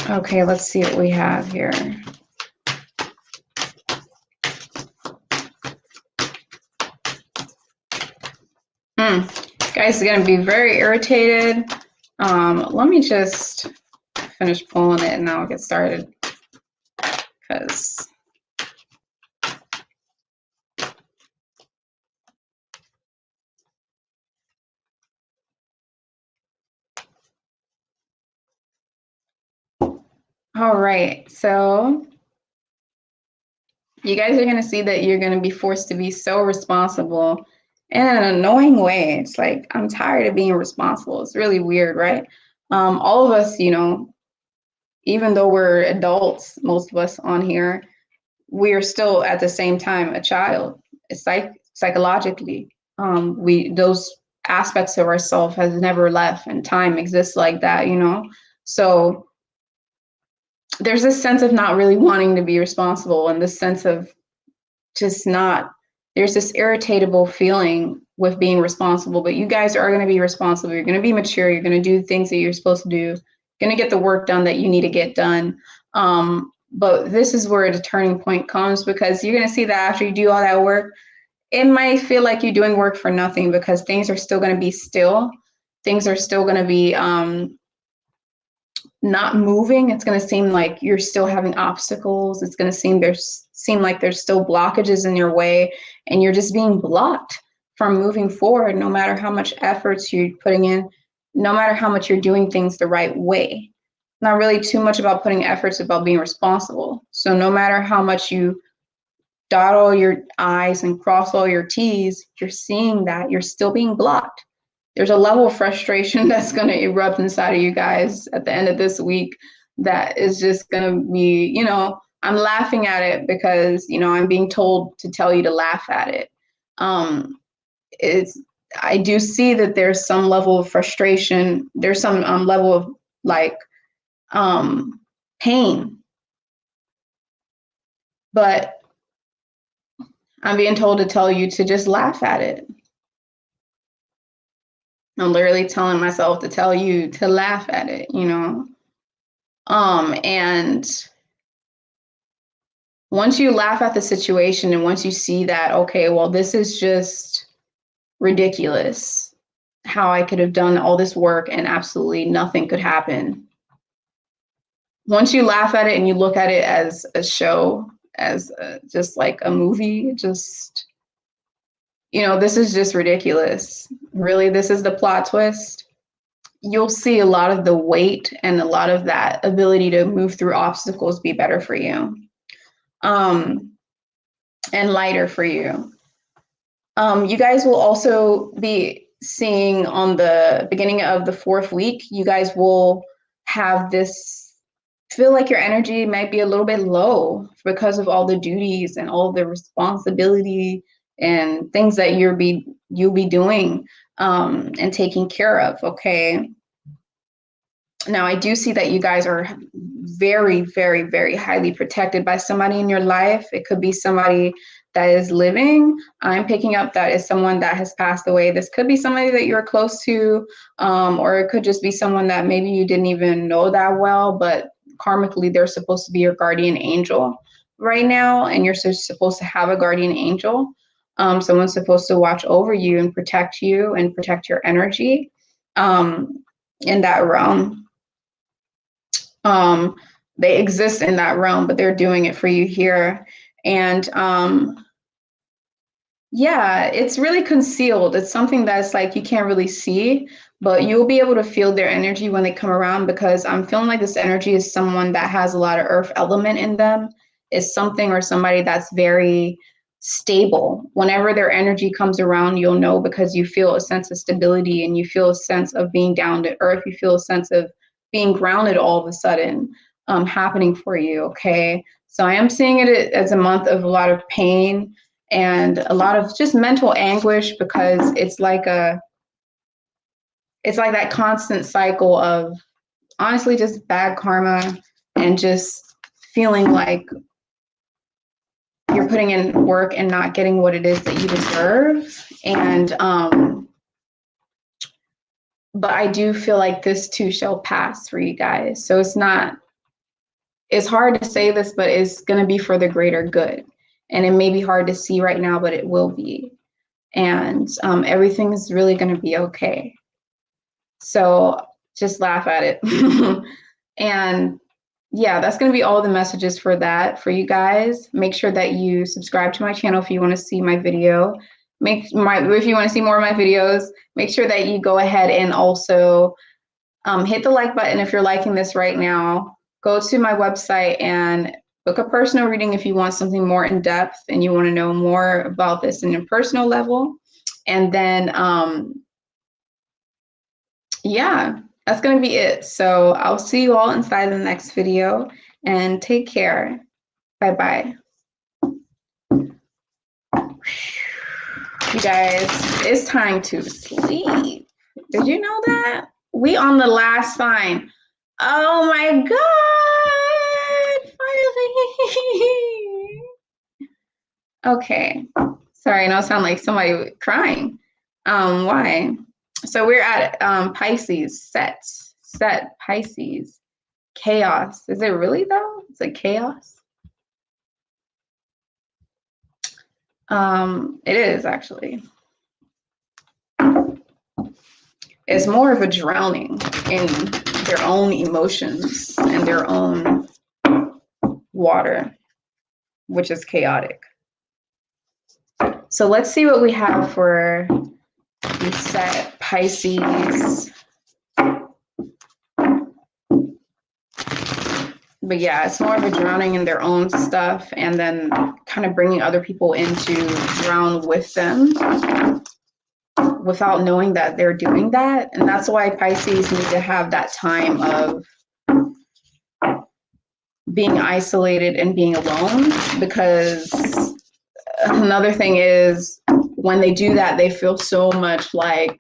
Okay, let's see what we have here. Guys are going to be very irritated. Let me just finish pulling it and now I'll get started. Because all right, so you guys are going to see that you're going to be forced to be so responsible in an annoying way. It's like, I'm tired of being responsible. It's really weird, right? All of us, you know, even though we're adults, most of us on here, we are still at the same time a child. It's like psychologically. those aspects of ourselves has never left, and time exists like that, you know? So there's this sense of not really wanting to be responsible, and this sense of just not, there's this irritable feeling with being responsible, but you guys are going to be responsible. You're going to be mature. You're going to do things that you're supposed to do. You're going to get the work done that you need to get done. But this is where the turning point comes, because you're going to see that after you do all that work, it might feel like you're doing work for nothing, because things are still going to be still. Things are still going to be not moving. It's going to seem like you're still having obstacles. It's going to seem like there's still blockages in your way, and you're just being blocked from moving forward, no matter how much efforts you're putting in, no matter how much you're doing things the right way. Not really too much about putting efforts, about being responsible. So no matter how much you dot all your I's and cross all your T's, you're seeing that you're still being blocked. There's a level of frustration that's going to erupt inside of you guys at the end of this week that is just going to be, you know, I'm laughing at it because, you know, I'm being told to tell you to laugh at it. I do see that there's some level of frustration. There's some level of like pain, but I'm being told to tell you to just laugh at it. I'm literally telling myself to tell you to laugh at it, you know? And once you laugh at the situation, and once you see that, okay, well, this is just ridiculous, how I could have done all this work and absolutely nothing could happen. Once you laugh at it and you look at it as a show, as just like a movie, just, you know, this is just ridiculous. Really, this is the plot twist. You'll see a lot of the weight and a lot of that ability to move through obstacles be better for you, and lighter for you. You guys will also be seeing on the beginning of the 4th week, you guys will have this, feel like your energy might be a little bit low because of all the duties and all the responsibility and things that you'll be doing and taking care of, okay? Now, I do see that you guys are very, very, very highly protected by somebody in your life. It could be somebody that is living. I'm picking up that is someone that has passed away. This could be somebody that you're close to, or it could just be someone that maybe you didn't even know that well, but karmically they're supposed to be your guardian angel right now, and you're supposed to have a guardian angel. Someone's supposed to watch over you and protect your energy in that realm. They exist in that realm, but they're doing it for you here. And yeah, it's really concealed. It's something that's like you can't really see, but you'll be able to feel their energy when they come around, because I'm feeling like this energy is someone that has a lot of earth element in them. It's something or somebody that's very stable. Whenever their energy comes around, you'll know, because you feel a sense of stability and you feel a sense of being down to earth. You feel a sense of being grounded all of a sudden happening for you, okay? So I am seeing it as a month of a lot of pain and a lot of just mental anguish, because it's like that constant cycle of honestly just bad karma and just feeling like you're putting in work and not getting what it is that you deserve. And but I do feel like this too shall pass for you guys. So it's hard to say this, but it's going to be for the greater good. And it may be hard to see right now, but it will be. And everything is really going to be okay. So just laugh at it. And yeah, that's going to be all the messages for that for you guys. Make sure that you subscribe to my channel if you want to see my video. If you want to see more of my videos, make sure that you go ahead and also hit the like button if you're liking this right now. Go to my website and book a personal reading if you want something more in depth and you want to know more about this in a personal level. And then, yeah, that's going to be it. So I'll see you all inside the next video, and take care. Bye-bye. You guys, it's time to sleep. Did you know that? We on the last sign. Oh my God! Finally. Okay. Sorry, I know it sound like somebody crying. Why? So we're at Pisces, set Pisces. Chaos. Is it really though? It's like chaos. It is actually. It's more of a drowning in their own emotions and their own water, which is chaotic. So let's see what we have for the set Pisces. But yeah, it's more of a drowning in their own stuff and then kind of bringing other people in to drown with them without knowing that they're doing that. And that's why Pisces need to have that time of being isolated and being alone, because another thing is when they do that, they feel so much like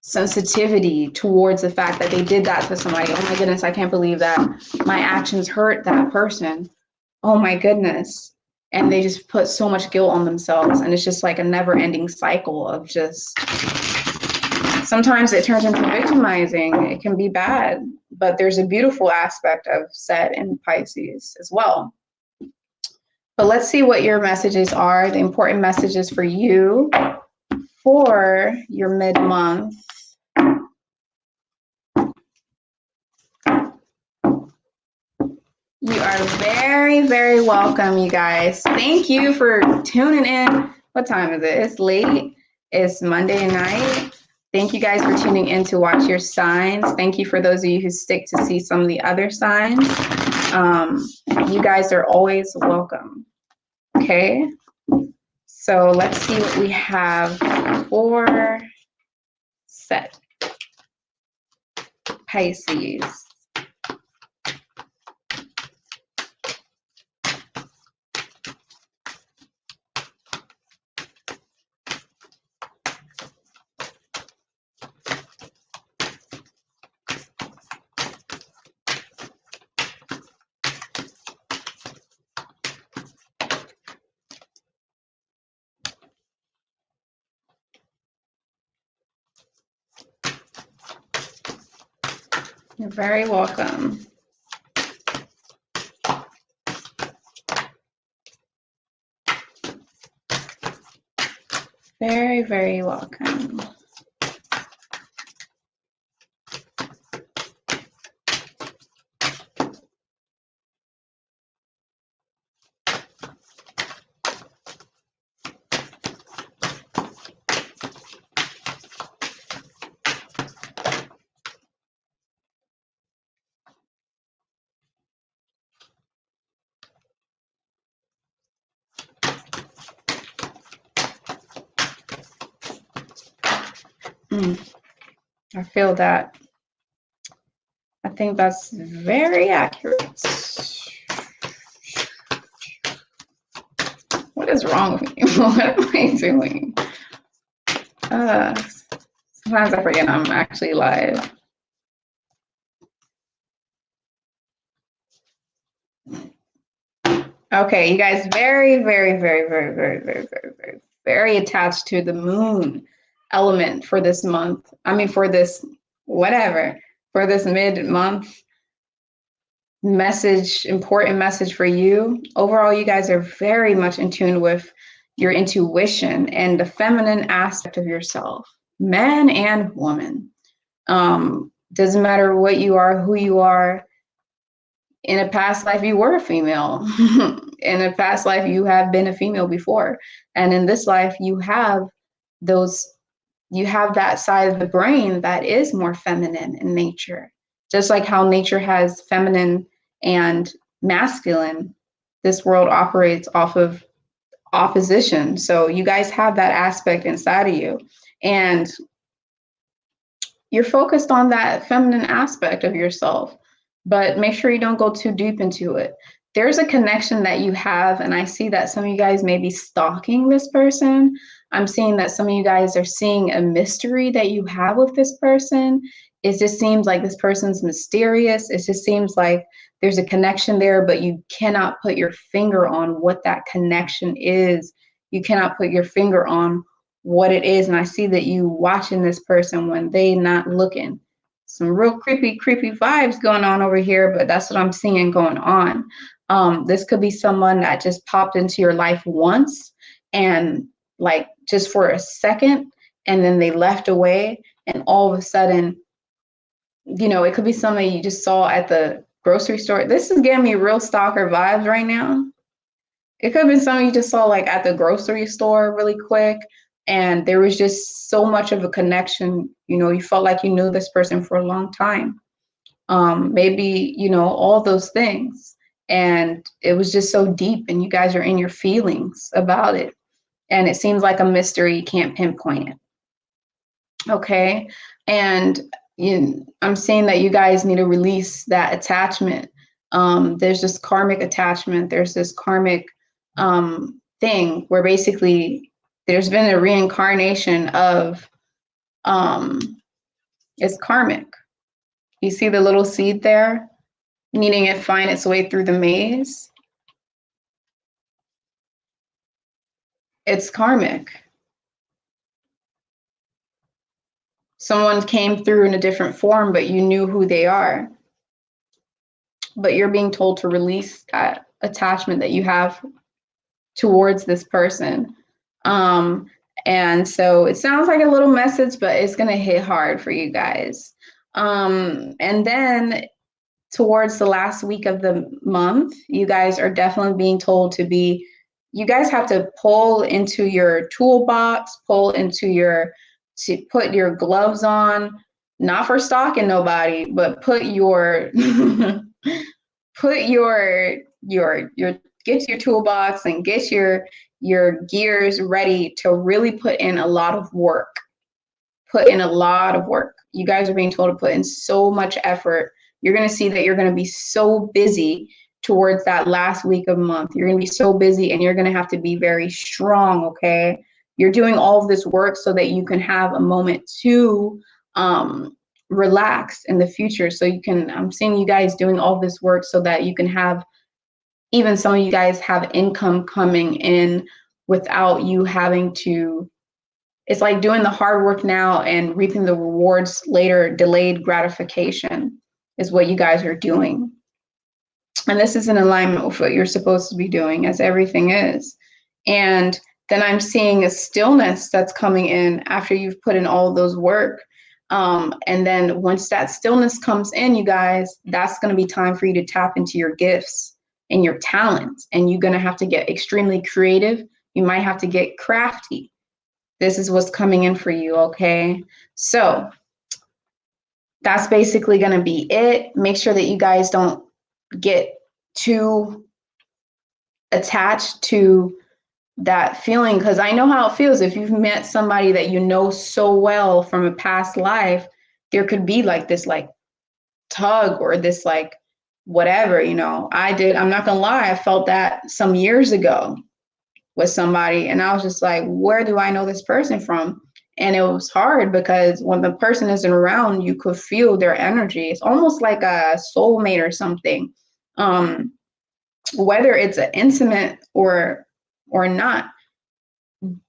sensitivity towards the fact that they did that to somebody. Oh my goodness, I can't believe that my actions hurt that person. Oh my goodness. And they just put so much guilt on themselves. And it's just like a never ending cycle of just, sometimes it turns into victimizing. It can be bad, but there's a beautiful aspect of set in Pisces as well. But let's see what your messages are, the important messages for you for your mid-month. You are very, very welcome, you guys. Thank you for tuning in. What time is it? It's late. It's Monday night. Thank you guys for tuning in to watch your signs. Thank you for those of you who stick to see some of the other signs. You guys are always welcome. Okay. So let's see what we have for set Pisces. You're very welcome. Very, very welcome. I feel that. I think that's very accurate. What is wrong with me? What am I doing? Sometimes I forget I'm actually live. Okay, you guys, very, very, very, very, very, very, very, very, very attached to the moon element for this month. I mean, for this, whatever, for this mid-month message, important message for you. Overall, you guys are very much in tune with your intuition and the feminine aspect of yourself, man and woman. Doesn't matter what you are, who you are. In a past life, you were a female. In a past life, you have been a female before. And in this life, you have that side of the brain that is more feminine in nature. Just like how nature has feminine and masculine, this world operates off of opposition. So you guys have that aspect inside of you. And you're focused on that feminine aspect of yourself. But make sure you don't go too deep into it. there's a connection that you have, and I see that some of you guys may be stalking this person. I'm seeing that some of you guys are seeing a mystery that you have with this person. It just seems like this person's mysterious. It just seems like there's a connection there, but you cannot put your finger on what that connection is. You cannot put your finger on what it is. And I see that you watching this person when they not looking. Some real creepy vibes going on over here, but that's what I'm seeing going on. This could be someone that just popped into your life once and like just for a second, and then they left away, and all of a sudden, you know, it could be somebody you just saw at the grocery store. This is giving me real stalker vibes right now. It could have been something you just saw like at the grocery store really quick, and there was just so much of a connection. You know, you felt like you knew this person for a long time. Maybe, you know, all those things. And it was just so deep, and you guys are in your feelings about it. And it seems like a mystery, you can't pinpoint it. Okay. And I'm saying that you guys need to release that attachment. There's this karmic attachment. There's this karmic thing where basically there's been a reincarnation of it's karmic. You see the little seed there, needing it find its way through the maze. It's karmic. Someone came through in a different form, but you knew who they are. But you're being told to release that attachment that you have towards this person. And so it sounds like a little message, but it's going to hit hard for you guys. And then towards the last week of the month, you guys are definitely being told to be, you guys have to pull into your toolbox, to put your gloves on, not for stalking nobody, but put your, get your toolbox and get your gears ready to really put in a lot of work. Put in a lot of work. You guys are being told to put in so much effort. You're going to see that you're going to be so busy towards that last week of the month. You're going to be so busy, and you're going to have to be very strong, okay? You're doing all of this work so that you can have a moment to relax in the future. So you can, I'm seeing you guys doing all this work so that you can have, even some of you guys have income coming in without you having to, it's like doing the hard work now and reaping the rewards later. Delayed gratification is what you guys are doing. And this is in alignment with what you're supposed to be doing, as everything is. And then I'm seeing a stillness that's coming in after you've put in all those work. And then once that stillness comes in, you guys, that's going to be time for you to tap into your gifts and your talents. And you're going to have to get extremely creative. You might have to get crafty. This is what's coming in for you, okay? So that's basically going to be it. Make sure that you guys don't get too attached to that feeling, because I know how it feels. If you've met somebody that you know so well from a past life, there could be like this like tug or this like whatever, you know. I'm not gonna lie, I felt that some years ago with somebody, and I was just like, where do I know this person from? And it was hard because when the person isn't around, you could feel their energy. It's almost like a soulmate or something. Whether it's an intimate or not,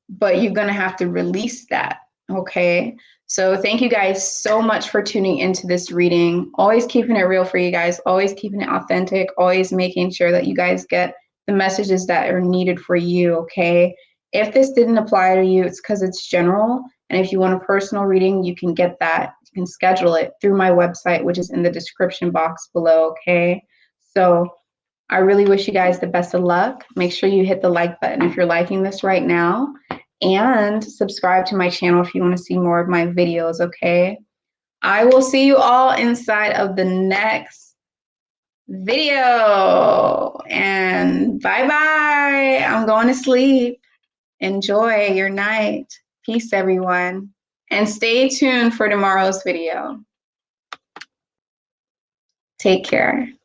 but you're going to have to release that. Okay. So thank you guys so much for tuning into this reading. Always keeping it real for you guys, always keeping it authentic, always making sure that you guys get the messages that are needed for you. Okay. If this didn't apply to you, it's because it's general. And if you want a personal reading, you can get that. You can schedule it through my website, which is in the description box below. Okay. So I really wish you guys the best of luck. Make sure you hit the like button if you're liking this right now, and subscribe to my channel if you want to see more of my videos, okay? I will see you all inside of the next video, and bye-bye. I'm going to sleep. Enjoy your night. Peace, everyone. And stay tuned for tomorrow's video. Take care.